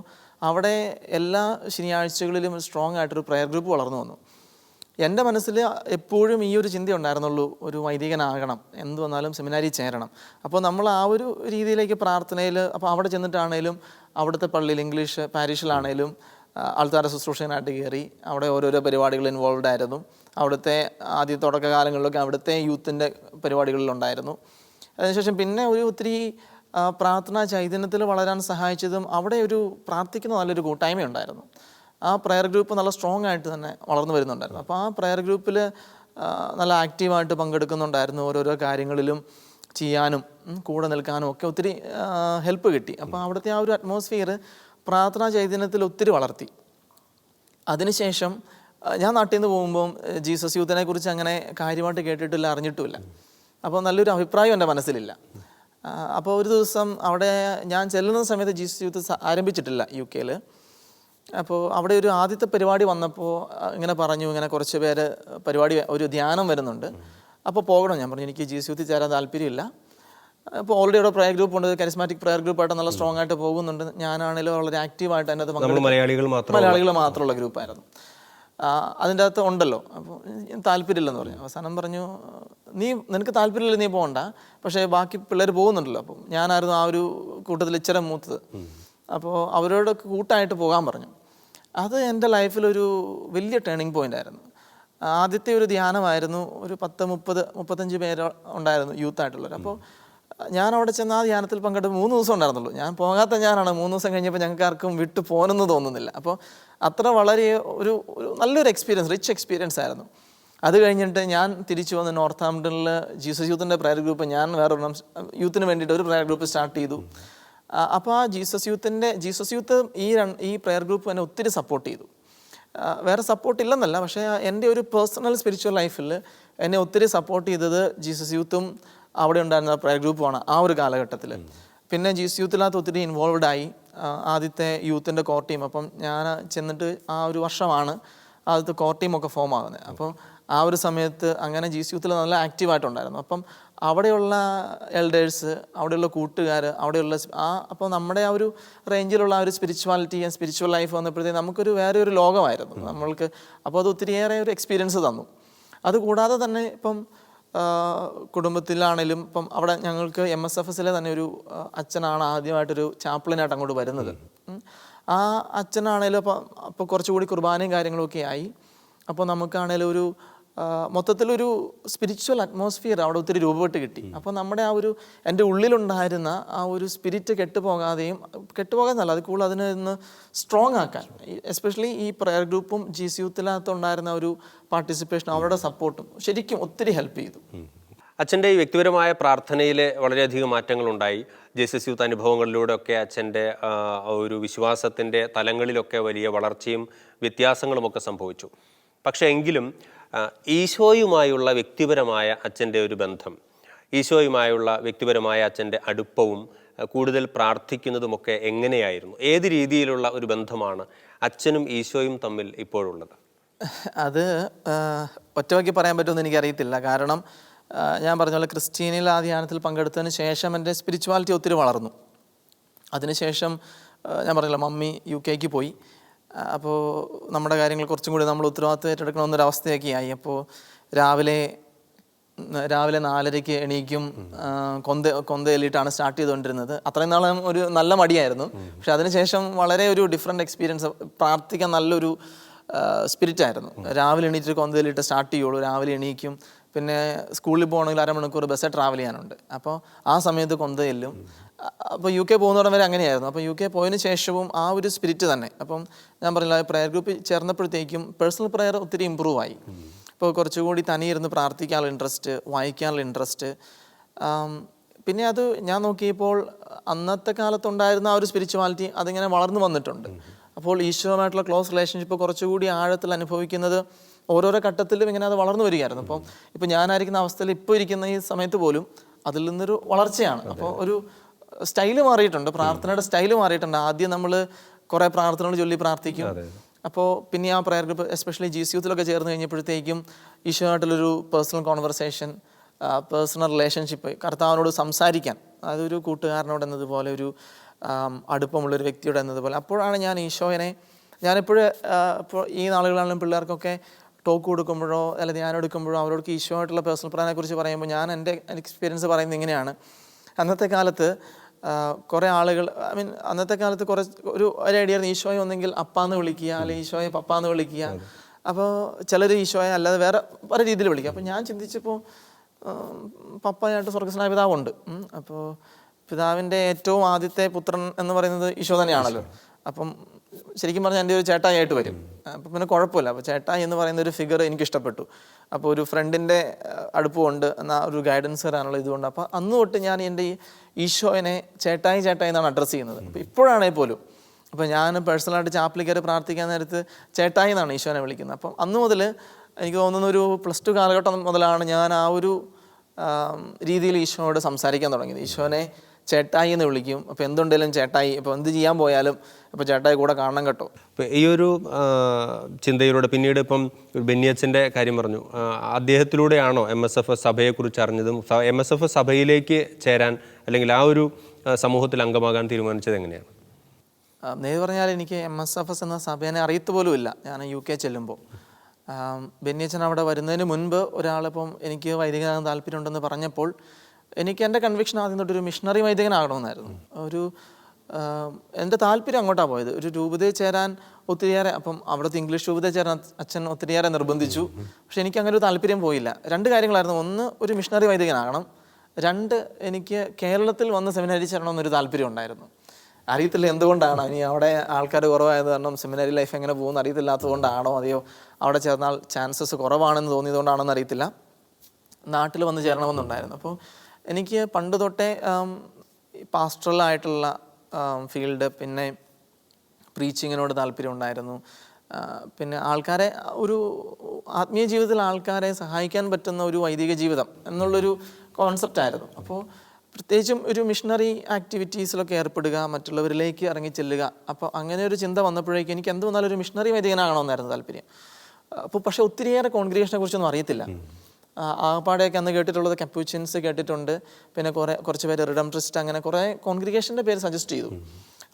അവിടെ എല്ലാ ശനിയാഴ്ചകളിലും സ്ട്രോങ് ആയിട്ടൊരു പ്രയർ ഗ്രൂപ്പ് വളർന്നു വന്നു. എൻ്റെ മനസ്സിൽ എപ്പോഴും ഈ ഒരു ചിന്ത ഉണ്ടായിരുന്നുള്ളൂ, ഒരു വൈദികനാകണം, എന്ത് വന്നാലും സെമിനാരിൽ ചേരണം. അപ്പോൾ നമ്മൾ ആ ഒരു രീതിയിലേക്ക് പ്രാർത്ഥനയിൽ, അപ്പോൾ അവിടെ ചെന്നിട്ടാണേലും അവിടുത്തെ പള്ളിയിൽ ഇംഗ്ലീഷ് പാരീഷിലാണേലും ആൾത്താര ശുശ്രൂഷകനായിട്ട് കയറി അവിടെ ഓരോരോ പരിപാടികൾ ഇൻവോൾവ് ആയിരുന്നു. അവിടുത്തെ ആദ്യ തുടക്കകാലങ്ങളിലൊക്കെ അവിടുത്തെ യൂത്തിൻ്റെ പരിപാടികളിലുണ്ടായിരുന്നു. അതിനുശേഷം പിന്നെ ഒത്തിരി പ്രാർത്ഥനാ ചൈതന്യത്തിൽ വളരാൻ സഹായിച്ചതും അവിടെ ഒരു പ്രാർത്ഥിക്കുന്ന നല്ലൊരു കൂട്ടായ്മയുണ്ടായിരുന്നു. ആ പ്രയർ ഗ്രൂപ്പ് നല്ല സ്ട്രോങ് ആയിട്ട് തന്നെ വളർന്നു വരുന്നുണ്ടായിരുന്നു. അപ്പോൾ ആ പ്രയർ ഗ്രൂപ്പിൽ നല്ല ആക്റ്റീവായിട്ട് പങ്കെടുക്കുന്നുണ്ടായിരുന്നു. ഓരോരോ കാര്യങ്ങളിലും ചെയ്യാനും കൂടെ നിൽക്കാനും ഒക്കെ ഒത്തിരി ഹെൽപ്പ് കിട്ടി. അപ്പോൾ അവിടുത്തെ ആ ഒരു അറ്റ്മോസ്ഫിയർ പ്രാർത്ഥനാ ചൈതന്യത്തിൽ ഒത്തിരി വളർത്തി. അതിനുശേഷം ഞാൻ നാട്ടിൽ നിന്ന് പോകുമ്പം ജീസസ് യൂത്തിനെ കുറിച്ച് അങ്ങനെ കാര്യമായിട്ട് കേട്ടിട്ടില്ല, അറിഞ്ഞിട്ടുമില്ല. അപ്പോൾ നല്ലൊരു അഭിപ്രായം എൻ്റെ മനസ്സിലില്ല. അപ്പോൾ ഒരു ദിവസം അവിടെ ഞാൻ ചെല്ലുന്ന സമയത്ത് ജീസസ് യൂത്ത് ആരംഭിച്ചിട്ടില്ല UK. അപ്പോൾ അവിടെ ഒരു ആദ്യത്തെ പരിപാടി വന്നപ്പോൾ ഇങ്ങനെ പറഞ്ഞു, ഇങ്ങനെ കുറച്ച് പേര് ഒരു ധ്യാനം വരുന്നുണ്ട്, അപ്പോൾ പോകണം. ഞാൻ പറഞ്ഞു എനിക്ക് ജീസസ് യൂത്തിൽ ചേരാൻ താല്പര്യമില്ല. അപ്പോൾ ഓൾറെഡി അവിടെ പ്രയർ ഗ്രൂപ്പ് ഉണ്ട്, കരിസ്മാറ്റിക് പ്രയർ ഗ്രൂപ്പായിട്ട് നല്ല സ്ട്രോങ് ആയിട്ട് പോകുന്നുണ്ട്. ഞാനാണെങ്കിലും വളരെ ആക്റ്റീവായിട്ട് അതിൻ്റെ അകത്ത് മലയാളികൾ മാത്രമുള്ള ഗ്രൂപ്പായിരുന്നു. അതിൻ്റെ അകത്ത് ഉണ്ടല്ലോ, അപ്പോൾ താല്പര്യമില്ലെന്ന് പറഞ്ഞു. അവസാനം പറഞ്ഞു നിനക്ക് താല്പര്യമില്ല, നീ പോകണ്ട, പക്ഷേ ബാക്കി പിള്ളേർ പോകുന്നുണ്ടല്ലോ. അപ്പം ഞാനായിരുന്നു ആ ഒരു കൂട്ടത്തിൽ ഇച്ചിരി മൂത്തത്. അപ്പോൾ അവരോട് കൂട്ടായിട്ട് പോകാൻ പറഞ്ഞു. അത് എൻ്റെ ലൈഫിലൊരു വലിയ ടേണിംഗ് പോയിൻ്റ് ആയിരുന്നു. ആദ്യത്തെ ഒരു ധ്യാനമായിരുന്നു. ഒരു 35 പേര് ഉണ്ടായിരുന്നു യൂത്തായിട്ടുള്ളവർ. അപ്പോൾ ഞാൻ അവിടെ ചെന്ന് ആ ധ്യാനത്തിൽ പങ്കെടുത്ത് 3 ദിവസം ഉണ്ടായിരുന്നുള്ളൂ. ഞാൻ പോകാത്ത ഞാനാണ്. 3 ദിവസം കഴിഞ്ഞപ്പോൾ ഞങ്ങൾക്ക് ആർക്കും വിട്ടു പോകണമെന്ന് തോന്നുന്നില്ല. അപ്പോൾ അത്ര വളരെ ഒരു നല്ലൊരു എക്സ്പീരിയൻസ്, റിച്ച് എക്സ്പീരിയൻസ് ആയിരുന്നു. അത് കഴിഞ്ഞിട്ട് ഞാൻ തിരിച്ചു വന്ന് നോർത്ത് ആംപ്ടണിൽ ജീസസ് യൂത്തിൻ്റെ പ്രയർ ഗ്രൂപ്പ്, ഞാൻ വേറൊരെണ്ണം യൂത്തിന് വേണ്ടിയിട്ട് ഒരു പ്രയർ ഗ്രൂപ്പ് സ്റ്റാർട്ട് ചെയ്തു. അപ്പോൾ ആ ജീസസ് യൂത്ത് ഈ പ്രയർ ഗ്രൂപ്പ് എന്നെ ഒത്തിരി സപ്പോർട്ട് ചെയ്തു. വേറെ സപ്പോർട്ട് ഇല്ലെന്നല്ല, പക്ഷേ എൻ്റെ ഒരു പേഴ്സണൽ സ്പിരിച്വൽ ലൈഫിൽ എന്നെ ഒത്തിരി സപ്പോർട്ട് ചെയ്തത് ജീസസ് യൂത്തും അവിടെ ഉണ്ടായിരുന്ന പ്രയർ ഗ്രൂപ്പുമാണ് ആ ഒരു കാലഘട്ടത്തിൽ. പിന്നെ ജീസസ് യൂത്തിനകത്ത് ഒത്തിരി ഇൻവോൾവ്ഡ് ആയി. ആദ്യത്തെ യൂത്തിൻ്റെ കോർ ടീം, അപ്പം ഞാൻ ചെന്നിട്ട് ആ ഒരു വർഷമാണ് ആദ്യത്തെ കോർ ടീമൊക്കെ ഫോം ആകുന്നത്. അപ്പോൾ ആ ഒരു സമയത്ത് അങ്ങനെ ജീസസ് യൂത്തിൽ നല്ല ആക്റ്റീവായിട്ടുണ്ടായിരുന്നു. അപ്പം അവിടെയുള്ള എൽഡേഴ്സ്, അവിടെയുള്ള കൂട്ടുകാർ, അവിടെയുള്ള അപ്പോൾ നമ്മുടെ ആ ഒരു റേഞ്ചിലുള്ള ആ ഒരു സ്പിരിച്വാലിറ്റി ആൻഡ് സ്പിരിച്വൽ ലൈഫ് വന്നപ്പോഴത്തേക്ക് നമുക്കൊരു വേറെ ഒരു ലോകമായിരുന്നു നമ്മൾക്ക്. അപ്പോൾ അത് ഒത്തിരിയേറെ ഒരു എക്സ്പീരിയൻസ് തന്നു. അതുകൂടാതെ തന്നെ ഇപ്പം കുടുംബത്തിലാണേലും ഇപ്പം അവിടെ ഞങ്ങൾക്ക് MSFSലെ തന്നെ ഒരു അച്ഛനാണ് ആദ്യമായിട്ടൊരു ചാപ്ലിനായിട്ട് അങ്ങോട്ട് വരുന്നത്. ആ അച്ഛനാണേലും അപ്പോൾ കുറച്ചുകൂടി കുർബാനയും കാര്യങ്ങളൊക്കെ ആയി. അപ്പോൾ നമുക്കാണേലും ഒരു മൊത്തത്തിലൊരു സ്പിരിച്വൽ അറ്റ്മോസ്ഫിയർ അവിടെ ഒത്തിരി രൂപപ്പെട്ട് കിട്ടി. അപ്പോൾ നമ്മുടെ ആ ഒരു എൻ്റെ ഉള്ളിലുണ്ടായിരുന്ന ആ ഒരു സ്പിരിറ്റ് കെട്ടുപോകാന്നല്ല, അത് കൂടുതൽ അതിനെ ഒന്ന് സ്ട്രോങ് ആക്കാൻ, എസ്പെഷ്യലി ഈ പ്രയർ ഗ്രൂപ്പും ജീസസ് യൂത്തിനകത്തുണ്ടായിരുന്ന ഒരു പാർട്ടിസിപ്പേഷനും അവരുടെ സപ്പോർട്ടും ശരിക്കും ഒത്തിരി ഹെൽപ്പ് ചെയ്തു. അച്ഛൻ്റെ ഈ വ്യക്തിപരമായ പ്രാർത്ഥനയിൽ വളരെയധികം മാറ്റങ്ങളുണ്ടായി. ജീസസ് യൂത്ത് അനുഭവങ്ങളിലൂടെയൊക്കെ അച്ഛൻ്റെ ഒരു വിശ്വാസത്തിൻ്റെ തലങ്ങളിലൊക്കെ വലിയ വളർച്ചയും വ്യത്യാസങ്ങളുമൊക്കെ സംഭവിച്ചു. പക്ഷേ എങ്കിലും ഈശോയുമായുള്ള വ്യക്തിപരമായ അച്ഛൻ്റെ ഒരു ബന്ധം, ഈശോയുമായുള്ള വ്യക്തിപരമായ അച്ഛൻ്റെ അടുപ്പവും കൂടുതൽ പ്രാർത്ഥിക്കുന്നതുമൊക്കെ എങ്ങനെയായിരുന്നു? ഏത് രീതിയിലുള്ള ഒരു ബന്ധമാണ് അച്ഛനും ഈശോയും തമ്മിൽ ഇപ്പോഴുള്ളത്? അത് ഒറ്റവാക്കി പറയാൻ പറ്റുമെന്ന് എനിക്കറിയത്തില്ല. കാരണം ഞാൻ പറഞ്ഞ പോലെ ക്രിസ്റ്റീനിൽ ആ ധ്യാനത്തിൽ പങ്കെടുത്തതിന് ശേഷം എൻ്റെ സ്പിരിച്വാലിറ്റി ഒത്തിരി വളർന്നു. അതിനുശേഷം ഞാൻ പറഞ്ഞില്ല, മമ്മി UK പോയി. അപ്പോൾ നമ്മുടെ കാര്യങ്ങൾ കുറച്ചും കൂടി നമ്മൾ ഉത്തരവാദിത്വം ഏറ്റെടുക്കണമെന്നൊരവസ്ഥയൊക്കെ ആയി. അപ്പോൾ രാവിലെ 4:30 എണീക്കും. കൊന്ത എല്ലിട്ടാണ് സ്റ്റാർട്ട് ചെയ്തുകൊണ്ടിരുന്നത്. അത്രയും നാളും ഒരു നല്ല മടിയായിരുന്നു. പക്ഷെ അതിനുശേഷം വളരെ ഒരു ഡിഫറെൻ്റ് എക്സ്പീരിയൻസ്, പ്രാർത്ഥിക്കാൻ നല്ലൊരു സ്പിരിറ്റായിരുന്നു. രാവിലെ എണീറ്റിട്ട് കൊന്ത എല്ലിട്ട് സ്റ്റാർട്ട് ചെയ്യുള്ളൂ. രാവിലെ എണീക്കും. പിന്നെ സ്കൂളിൽ പോകണമെങ്കിൽ 1/2 മണിക്കൂർ ബസ്സിൽ ട്രാവൽ ചെയ്യാനുണ്ട്. അപ്പോൾ ആ സമയത്ത് കൊന്ത എല്ലും. അപ്പോൾ UK പോകുന്നവരെ വരെ അങ്ങനെയായിരുന്നു. അപ്പോൾ UK പോയതിന് ശേഷവും ആ ഒരു സ്പിരിറ്റ് തന്നെ. അപ്പം ഞാൻ പറഞ്ഞില്ല, പ്രയർ ഗ്രൂപ്പിൽ ചേർന്നപ്പോഴത്തേക്കും പേഴ്സണൽ പ്രയർ ഒത്തിരി ഇമ്പ്രൂവ് ആയി. ഇപ്പോൾ കുറച്ചുകൂടി തനിയിരുന്ന് പ്രാർത്ഥിക്കാനുള്ള ഇൻട്രസ്റ്റ്, വായിക്കാനുള്ള ഇൻട്രസ്റ്റ്. പിന്നെ അത് ഞാൻ നോക്കിയപ്പോൾ അന്നത്തെ കാലത്തുണ്ടായിരുന്ന ആ ഒരു സ്പിരിച്വാലിറ്റി അതിങ്ങനെ വളർന്നു വന്നിട്ടുണ്ട്. അപ്പോൾ ഈശോയുമായിട്ടുള്ള ക്ലോസ് റിലേഷൻഷിപ്പ് കുറച്ചുകൂടി ആഴത്തിൽ അനുഭവിക്കുന്നത് ഓരോരോ ഘട്ടത്തിലും ഇങ്ങനെ അത് വളർന്നു വരികയായിരുന്നു. ഇപ്പം ഞാനായിരിക്കുന്ന അവസ്ഥയിൽ ഇപ്പോൾ ഇരിക്കുന്ന ഈ സമയത്ത് പോലും അതിൽ നിന്നൊരു വളർച്ചയാണ്. അപ്പോൾ ഒരു സ്റ്റൈല് മാറിയിട്ടുണ്ട്, പ്രാർത്ഥനയുടെ സ്റ്റൈല് മാറിയിട്ടുണ്ട്. ആദ്യം നമ്മൾ കുറേ പ്രാർത്ഥനകൾ ചൊല്ലി പ്രാർത്ഥിക്കും. അപ്പോൾ പിന്നെ ആ പ്രയർ ഗ്രൂപ്പ്, എസ്പെഷ്യലി ജീസസ് യൂത്തിലൊക്കെ ചേർന്ന് കഴിഞ്ഞപ്പോഴത്തേക്കും ഈശോയായിട്ടുള്ളൊരു പേഴ്സണൽ കോൺവെർസേഷൻ, പേഴ്സണൽ റിലേഷൻഷിപ്പ്, കർത്താവിനോട് സംസാരിക്കാൻ, അതൊരു കൂട്ടുകാരനോട് എന്നതുപോലെ, ഒരു അടുപ്പമുള്ളൊരു വ്യക്തിയോട് എന്നതുപോലെ. അപ്പോഴാണ് ഞാൻ ഈശോയെ, ഞാനിപ്പോഴും ഇപ്പോൾ ഈ നാളുകളാണെങ്കിലും പിള്ളേർക്കൊക്കെ ടോക്ക് കൊടുക്കുമ്പോഴോ അല്ലെങ്കിൽ ധ്യാനം എടുക്കുമ്പോഴോ അവരോട് ഈശോയായിട്ടുള്ള പേഴ്സണൽ പ്രാർത്ഥനയെക്കുറിച്ച് പറയുമ്പോൾ ഞാൻ എൻ്റെ എക്സ്പീരിയൻസ് പറയുന്നത് ഇങ്ങനെയാണ്. അന്നത്തെ കാലത്ത് കുറേ ആളുകൾ, അന്നത്തെ കാലത്ത് ഒരു ഐഡിയ ആയിരുന്നു, ഈശോയെ ഒന്നെങ്കിൽ അപ്പാന്ന് വിളിക്കുക, അല്ലെങ്കിൽ ഈശോയെ പപ്പാന്ന് വിളിക്കുക. അപ്പോൾ ചിലർ ഈശോയെ അല്ലാതെ വേറെ പല രീതിയിൽ വിളിക്കുക. അപ്പോൾ ഞാൻ ചിന്തിച്ചപ്പോൾ പപ്പയായിട്ട് സ്വർഗ്ഗസ്വനായ പിതാവുണ്ട്. അപ്പോൾ പിതാവിൻ്റെ ഏറ്റവും ആദ്യത്തെ പുത്രൻ എന്ന് പറയുന്നത് ഈശോ തന്നെയാണല്ലോ. അപ്പം ശരിക്കും പറഞ്ഞാൽ എൻ്റെ ഒരു ചേട്ടായിട്ട് വരും. അപ്പം പിന്നെ കുഴപ്പമില്ല. അപ്പോൾ ചേട്ടായി എന്ന് പറയുന്ന ഒരു ഫിഗർ എനിക്കിഷ്ടപ്പെട്ടു. അപ്പോൾ ഒരു ഫ്രണ്ടിൻ്റെ അടുപ്പമുണ്ട് എന്നാൽ ഒരു ഗൈഡൻസ് തരാനുള്ള ഇതുകൊണ്ട്. അപ്പോൾ അന്ന് തൊട്ട് ഞാൻ എൻ്റെ ഈ ഈശോയെ ചേട്ടായി എന്നാണ് അഡ്രസ്സ് ചെയ്യുന്നത്. അപ്പോൾ ഇപ്പോഴാണെങ്കിൽ പോലും അപ്പോൾ ഞാൻ പേഴ്സണലായിട്ട് ചാപ്പലിൽ കയറി പ്രാർത്ഥിക്കാൻ നേരത്ത് ചേട്ടായി എന്നാണ് ഈശോനെ വിളിക്കുന്നത്. അപ്പം അന്ന് മുതൽ എനിക്ക് തോന്നുന്ന ഒരു +2 കാലഘട്ടം മുതലാണ് ഞാൻ ആ ഒരു രീതിയിൽ ഈശോയോട് സംസാരിക്കാൻ തുടങ്ങിയത്. ഈശോനെ ചേട്ടായി എന്ന് വിളിക്കും. അപ്പോൾ എന്തുണ്ടെങ്കിലും ചേട്ടായി, ഇപ്പോൾ എന്ത് ചെയ്യാൻ പോയാലും ഇപ്പോൾ ചേട്ടായി കൂടെ കാണണം കേട്ടോ. ഇപ്പോൾ ഈ ഒരു ചിന്തയിലൂടെ പിന്നീട് ഇപ്പം ബെന്നിയച്ചൻ്റെ കാര്യം പറഞ്ഞു, അദ്ദേഹത്തിലൂടെയാണോ MSFS സഭയെക്കുറിച്ച് അറിഞ്ഞതും MSFS സഭയിലേക്ക് ചേരാൻ അല്ലെങ്കിൽ ആ ഒരു സമൂഹത്തിൽ അംഗമാകാൻ തീരുമാനിച്ചത് എങ്ങനെയാണ്? നേര് പറഞ്ഞാൽ എനിക്ക് MSFS എന്ന സഭയെ അറിയത്തുപോലുമില്ല. ഞാൻ UK ചെല്ലുമ്പോൾ ബെന്നിയച്ചൻ അവിടെ വരുന്നതിന് മുൻപ് ഒരാളിപ്പം എനിക്ക് വൈദികനാകാൻ താല്പര്യമുണ്ടെന്ന് പറഞ്ഞപ്പോൾ എനിക്ക് എൻ്റെ കൺവിക്ഷൻ ആദ്യം തൊട്ടൊരു മിഷണറി വൈദികനാകണമെന്നായിരുന്നു. ഒരു എൻ്റെ താല്പര്യം അങ്ങോട്ടാണ് പോയത്. ഒരു രൂപതയിൽ ചേരാൻ ഒത്തിരിയേറെ, അപ്പം അവിടുത്തെ ഇംഗ്ലീഷ് രൂപതയിൽ ചേരാൻ അച്ഛൻ ഒത്തിരിയേറെ നിർബന്ധിച്ചു. പക്ഷെ എനിക്ക് അങ്ങനെ ഒരു താല്പര്യം പോയില്ല. 2 കാര്യങ്ങളായിരുന്നു. ഒന്ന്, ഒരു മിഷണറി വൈദികനാകണം. 2, എനിക്ക് കേരളത്തിൽ വന്ന് സെമിനാരി ചേരണമെന്നൊരു താല്പര്യം ഉണ്ടായിരുന്നു. അറിയത്തില്ല എന്തുകൊണ്ടാണ്, ഇനി അവിടെ ആൾക്കാർ കുറവായത് കാരണം സെമിനാരി ലൈഫ് എങ്ങനെ പോകുമെന്ന് അറിയത്തില്ലാത്തതുകൊണ്ടാണോ, അതെയോ അവിടെ ചേർന്നാൽ ചാൻസസ് കുറവാണെന്ന് തോന്നിയതുകൊണ്ടാണോ എന്ന് അറിയത്തില്ല. നാട്ടിൽ വന്ന് ചേരണമെന്നുണ്ടായിരുന്നു. അപ്പോൾ എനിക്ക് പണ്ട് തൊട്ടേ പാസ്റ്ററലായിട്ടുള്ള ഫീൽഡ്, പിന്നെ പ്രീച്ചിങ്ങിനോട് താല്പര്യം ഉണ്ടായിരുന്നു. പിന്നെ ആൾക്കാരെ, ഒരു ആത്മീയ ജീവിതത്തിൽ ആൾക്കാരെ സഹായിക്കാൻ പറ്റുന്ന ഒരു വൈദിക ജീവിതം എന്നുള്ളൊരു കോൺസെപ്റ്റായിരുന്നു. അപ്പോൾ പ്രത്യേകിച്ചും ഒരു മിഷണറി ആക്ടിവിറ്റീസിലൊക്കെ ഏർപ്പെടുക, മറ്റുള്ളവരിലേക്ക് ഇറങ്ങി ചെല്ലുക. അപ്പോൾ അങ്ങനെ ഒരു ചിന്ത വന്നപ്പോഴേക്കും എനിക്ക് എന്ത് വന്നാലും ഒരു മിഷണറി വൈദികനാകണമെന്നായിരുന്നു താല്പര്യം. അപ്പോൾ പക്ഷേ ഒത്തിരിയേറെ കോൺഗ്രിഗേഷനെ കുറിച്ചൊന്നും അറിയത്തില്ല. ആപ്പാടെയൊക്കെ അന്ന് കേട്ടിട്ടുള്ളത് കപ്പൂച്ചിൻസ് കേട്ടിട്ടുണ്ട്, പിന്നെ കുറച്ച് പേര് റിഡംട്രിസ്റ്റ്, അങ്ങനെ കുറേ കോൺഗ്രിഗേഷൻ്റെ പേര് സജസ്റ്റ് ചെയ്തു.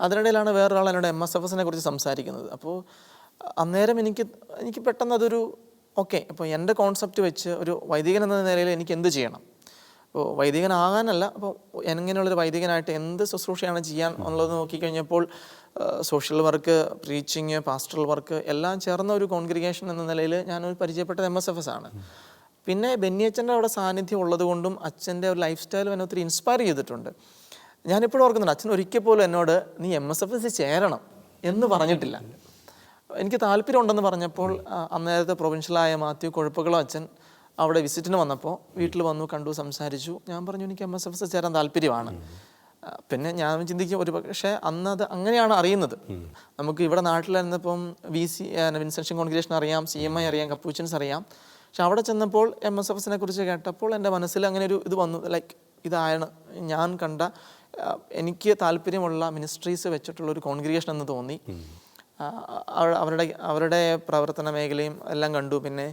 അതിനിടയിലാണ് വേറൊരാൾ എന്നോട് MSFSനെ കുറിച്ച് സംസാരിക്കുന്നത്. അപ്പോൾ അന്നേരം എനിക്ക് പെട്ടെന്ന് അതൊരു ഓക്കെ, അപ്പോൾ എൻ്റെ കോൺസെപ്റ്റ് വെച്ച് ഒരു വൈദികൻ എന്ന നിലയിൽ എനിക്ക് എന്ത് ചെയ്യണം, അപ്പോൾ വൈദികനാകാനല്ല, അപ്പോൾ എങ്ങനെയുള്ളൊരു വൈദികനായിട്ട് എന്ത് ശുശ്രൂഷയാണ് ചെയ്യാൻ എന്നുള്ളത് നോക്കിക്കഴിഞ്ഞപ്പോൾ social work, preaching, pastoral work എല്ലാം ചേർന്ന ഒരു കോൺഗ്രിഗേഷൻ എന്ന നിലയിൽ ഞാനൊരു പരിചയപ്പെട്ടത് MSFS ആണ്. പിന്നെ ബെന്നിയച്ഛൻ്റെ അവിടെ സാന്നിധ്യം ഉള്ളത് കൊണ്ടും അച്ഛൻ്റെ ഒരു ലൈഫ് സ്റ്റൈലും എന്നെ ഒത്തിരി ഇൻസ്പയർ ചെയ്തിട്ടുണ്ട്. ഞാനിപ്പോഴും ഓർക്കുന്നുണ്ട്, അച്ഛൻ ഒരിക്കൽ പോലും എന്നോട് നീ MSFS ചേരണം എന്ന് പറഞ്ഞിട്ടില്ല. എനിക്ക് താല്പര്യം ഉണ്ടെന്ന് പറഞ്ഞപ്പോൾ അന്നേരത്തെ പ്രൊവിൻഷ്യലായ മാത്യു കൊഴുപ്പുകളോ അച്ഛൻ അവിടെ വിസിറ്റിന് വന്നപ്പോൾ വീട്ടിൽ വന്നു, കണ്ടു, സംസാരിച്ചു. ഞാൻ പറഞ്ഞു എനിക്ക് MSFS ചേരാൻ താല്പര്യമാണ്. പിന്നെ ഞാൻ ചിന്തിക്കും, ഒരു പക്ഷേ അന്നത് അങ്ങനെയാണ് അറിയുന്നത്. നമുക്ക് ഇവിടെ നാട്ടിലായിരുന്നപ്പം വിൻസെൻഷൻ കോൺഗ്രിഗേഷൻ അറിയാം, CMI അറിയാം, കപ്പൂച്ചിൻസ് അറിയാം. പക്ഷെ അവിടെ ചെന്നപ്പോൾ MSFSനെ കുറിച്ച് കേട്ടപ്പോൾ എൻ്റെ മനസ്സിൽ അങ്ങനെ ഒരു ഇത് വന്നു, ലൈക്ക് ഇതാണ് ഞാൻ കണ്ട എനിക്ക് താല്പര്യമുള്ള മിനിസ്ട്രീസ് വെച്ചിട്ടുള്ളൊരു കോൺഗ്രിഗേഷൻ എന്ന് തോന്നി. അവരുടെ പ്രവർത്തന മേഖലയും എല്ലാം കണ്ടു. പിന്നെ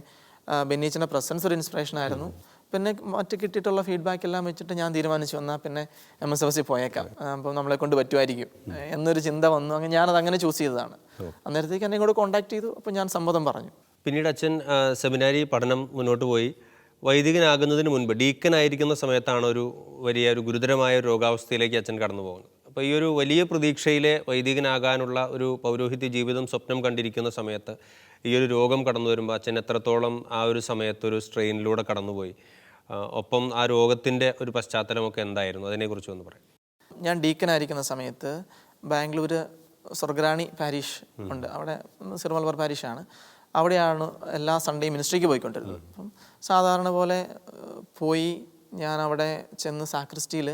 ബെന്നീച്ചൻ്റെ പ്രസൻസ് ഒരു ഇൻസ്പിറേഷൻ ആയിരുന്നു. പിന്നെ മറ്റ് കിട്ടിയിട്ടുള്ള ഫീഡ്ബാക്ക് എല്ലാം വെച്ചിട്ട് ഞാൻ തീരുമാനിച്ചു, വന്നാൽ പിന്നെ MSFSൽ പോയേക്കാം, അപ്പോൾ നമ്മളെ കൊണ്ട് പറ്റുമായിരിക്കും എന്നൊരു ചിന്ത വന്നു. അങ്ങനെ ഞാനത് അങ്ങനെ ചൂസ് ചെയ്തതാണ്. അന്നേരത്തേക്ക് എന്നെ കൂടെ കോൺടാക്ട് ചെയ്തു. അപ്പോൾ ഞാൻ സമ്മതം പറഞ്ഞു. പിന്നീട് അച്ഛൻ സെമിനാരി പഠനം മുന്നോട്ട് പോയി. വൈദികനാകുന്നതിന് മുൻപ് ഡീക്കനായിരിക്കുന്ന സമയത്താണ് ഒരു ഗുരുതരമായ ഒരു രോഗാവസ്ഥയിലേക്ക് അച്ഛൻ കടന്നു പോകുന്നത്. അപ്പോൾ ഈ ഒരു വലിയ പ്രതീക്ഷയിലെ വൈദികനാകാനുള്ള ഒരു പൗരോഹിത്യ ജീവിതം സ്വപ്നം കണ്ടിരിക്കുന്ന സമയത്ത് ഈ ഒരു രോഗം കടന്നു വരുമ്പോൾ അച്ഛൻ എത്രത്തോളം ആ ഒരു സമയത്ത് ഒരു സ്ട്രെയിനിലൂടെ കടന്നുപോയി, ഒപ്പം ആ രോഗത്തിൻ്റെ ഒരു പശ്ചാത്തലമൊക്കെ എന്തായിരുന്നു, അതിനെക്കുറിച്ച് ഒന്ന് പറയാം. ഞാൻ ഡീക്കനായിരിക്കുന്ന സമയത്ത് ബാംഗ്ലൂർ സ്വർഗ്രാണി പാരീഷ് ഉണ്ട്, അവിടെ സിർമൽവർ പാരീഷാണ്. അവിടെയാണ് എല്ലാ സൺഡേയും മിനിസ്ട്രിക്ക് പോയിക്കൊണ്ടിരുന്നത്. അപ്പം സാധാരണ പോലെ പോയി ഞാൻ അവിടെ ചെന്ന് സാക്രിസ്റ്റിയിൽ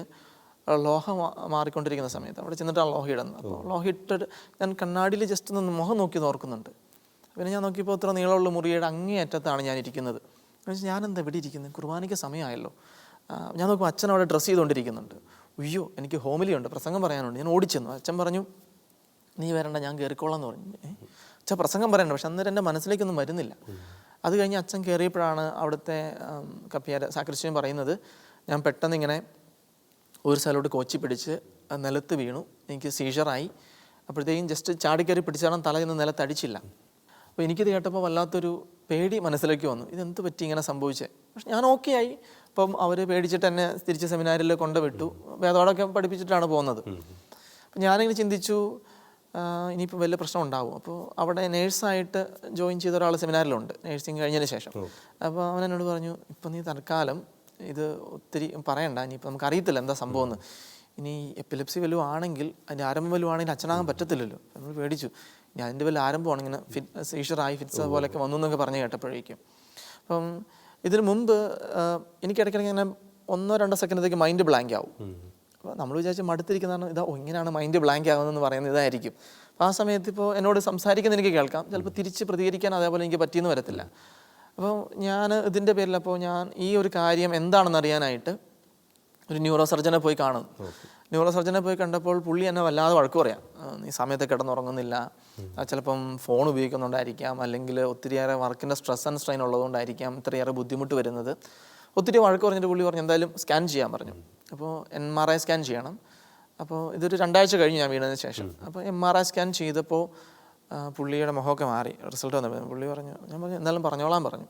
ലോഹ മാറിക്കൊണ്ടിരിക്കുന്ന സമയത്ത് അവിടെ ചെന്നിട്ടാണ് ലോഹ ഇടുന്നത്. അപ്പോൾ ലോഹ ഇട്ടിട്ട് ഞാൻ കണ്ണാടിയിൽ ജസ്റ്റ് ഒന്ന് മുഖം നോക്കി ഓർക്കുന്നുണ്ട്. പിന്നെ ഞാൻ നോക്കിയപ്പോൾ ഇത്ര നീളമുള്ള മുറിയുടെ അങ്ങേയറ്റത്താണ് ഞാൻ ഇരിക്കുന്നത്. ഞാനെന്താ ഇവിടെ ഇരിക്കുന്നത്, കുർബാനയ്ക്ക് സമയമായല്ലോ. ഞാൻ നോക്കുമ്പോൾ അച്ഛൻ അവിടെ ഡ്രസ്സ് ചെയ്തുകൊണ്ടിരിക്കുന്നുണ്ട്. ഉയ്യോ, എനിക്ക് ഹോമിലിയുണ്ട്, പ്രസംഗം പറയാനുണ്ട്. ഞാൻ ഓടിച്ചെന്നു. അച്ഛൻ പറഞ്ഞു നീ വരണ്ട, ഞാൻ കയറിക്കോളാം എന്ന് പറഞ്ഞു. അച്ഛൻ പ്രസംഗം പറയണ്ട, പക്ഷെ അന്നേരം എൻ്റെ മനസ്സിലേക്കൊന്നും വരുന്നില്ല. അത് കഴിഞ്ഞ് അച്ഛൻ കയറിയപ്പോഴാണ് അവിടുത്തെ കപ്പിയാര സാക്രിസ്ത്യൻ പറയുന്നത്, ഞാൻ പെട്ടെന്ന് ഇങ്ങനെ ഒരു സ്ഥലത്തോട്ട് കോച്ചി പിടിച്ച് നിലത്ത് വീണു, എനിക്ക് സീഷറായി. അപ്പോഴത്തേക്കും ജസ്റ്റ് ചാടിക്കയറി പിടിച്ചാലും തലയൊന്നും നിലത്തടിച്ചില്ല. അപ്പോൾ എനിക്കിത് കേട്ടപ്പോൾ വല്ലാത്തൊരു പേടി മനസ്സിലേക്ക് വന്നു, ഇതെന്ത് പറ്റി ഇങ്ങനെ സംഭവിച്ചേ. പക്ഷെ ഞാൻ ഓക്കെ ആയി. അപ്പം അവർ പേടിച്ചിട്ട് എന്നെ തിരിച്ച് സെമിനാരിൽ കൊണ്ടുവിട്ടു. വേദപാഠമൊക്കെ പഠിപ്പിച്ചിട്ടാണ് പോകുന്നത്. അപ്പം ഞാനിങ്ങനെ ചിന്തിച്ചു, ഇനിയിപ്പോൾ വലിയ പ്രശ്നം ഉണ്ടാവും. അപ്പോൾ അവിടെ നേഴ്സായിട്ട് ജോയിൻ ചെയ്ത ഒരാൾ സെമിനാറിലുണ്ട്, നേഴ്സിംഗ് കഴിഞ്ഞതിന് ശേഷം. അപ്പോൾ അവൻ എന്നോട് പറഞ്ഞു, ഇപ്പം നീ തൽക്കാലം ഇത് ഒത്തിരി പറയണ്ട, ഇനിയിപ്പോൾ നമുക്ക് അറിയത്തില്ല എന്താ സംഭവം എന്ന്. ഇനി എപ്പിലെപ്സി വല്ലതും ആണെങ്കിൽ, അതിൻ്റെ ആരംഭം വല്ലതും ആണെങ്കിൽ അച്ഛനാകാൻ പറ്റത്തില്ലല്ലോ. നമ്മൾ പേടിച്ചു. ഇനി അതിൻ്റെ വല്ല ആരംഭമാണ്, ഇങ്ങനെ സീഷറായി ഫിറ്റ്സ് പോലെയൊക്കെ വന്നു എന്നൊക്കെ പറഞ്ഞ് കേട്ടപ്പോഴേക്കും. അപ്പം ഇതിന് മുമ്പ് എനിക്കിടയ്ക്കിടയ്ക്ക് ഇങ്ങനെ 1-2 സെക്കൻഡത്തേക്ക് മൈൻഡ് ബ്ലാങ്ക് ആവും. അപ്പോൾ നമ്മൾ വിചാരിച്ച് മടുത്തിരിക്കുന്നതാണ്, ഇതാ ഇങ്ങനെയാണ് മൈൻഡ് ബ്ലാങ്ക് ആകുന്നതെന്ന് പറയുന്നത് ഇതായിരിക്കും. അപ്പോൾ ആ സമയത്ത് ഇപ്പോൾ എന്നോട് സംസാരിക്കുന്നത് എനിക്ക് കേൾക്കാം, ചിലപ്പോൾ തിരിച്ച് പ്രതികരിക്കാൻ അതേപോലെ എനിക്ക് പറ്റിയെന്ന് വരത്തില്ല. അപ്പോൾ ഞാൻ ഇതിൻ്റെ പേരിൽ അപ്പോൾ ഞാൻ ഈ ഒരു കാര്യം എന്താണെന്ന് അറിയാനായിട്ട് ഒരു ന്യൂറോ സർജനെ പോയി കാണുന്നു. ന്യൂറോ സർജനെ പോയി കണ്ടപ്പോൾ പുള്ളി എന്നെ വല്ലാതെ വഴക്ക് പറയാം, നീ സമയത്ത് കിടന്നുറങ്ങുന്നില്ല, ചിലപ്പം ഫോൺ ഉപയോഗിക്കുന്നുണ്ടായിരിക്കാം, അല്ലെങ്കിൽ ഒത്തിരിയേറെ വർക്കിൻ്റെ സ്ട്രെസ് ആൻഡ് സ്ട്രെയിൻ ഉള്ളതുകൊണ്ടായിരിക്കാം ഇത്രയേറെ ബുദ്ധിമുട്ട് വരുന്നത്. ഒത്തിരി വഴക്ക് പറഞ്ഞിട്ട് പുള്ളി പറഞ്ഞു എന്തായാലും സ്കാൻ ചെയ്യാൻ പറഞ്ഞു. അപ്പോൾ MRI സ്കാൻ ചെയ്യണം. അപ്പോൾ ഇതൊരു 2 ആഴ്ച കഴിഞ്ഞ് ഞാൻ വീണതിന് ശേഷം. അപ്പോൾ MRI സ്കാൻ ചെയ്തപ്പോൾ പുള്ളിയുടെ മുഖമൊക്കെ മാറി, റിസൾട്ട് വന്നപ്പോൾ പുള്ളി പറഞ്ഞു, ഞാൻ പറഞ്ഞു എന്തായാലും പറഞ്ഞോളാൻ പറഞ്ഞു.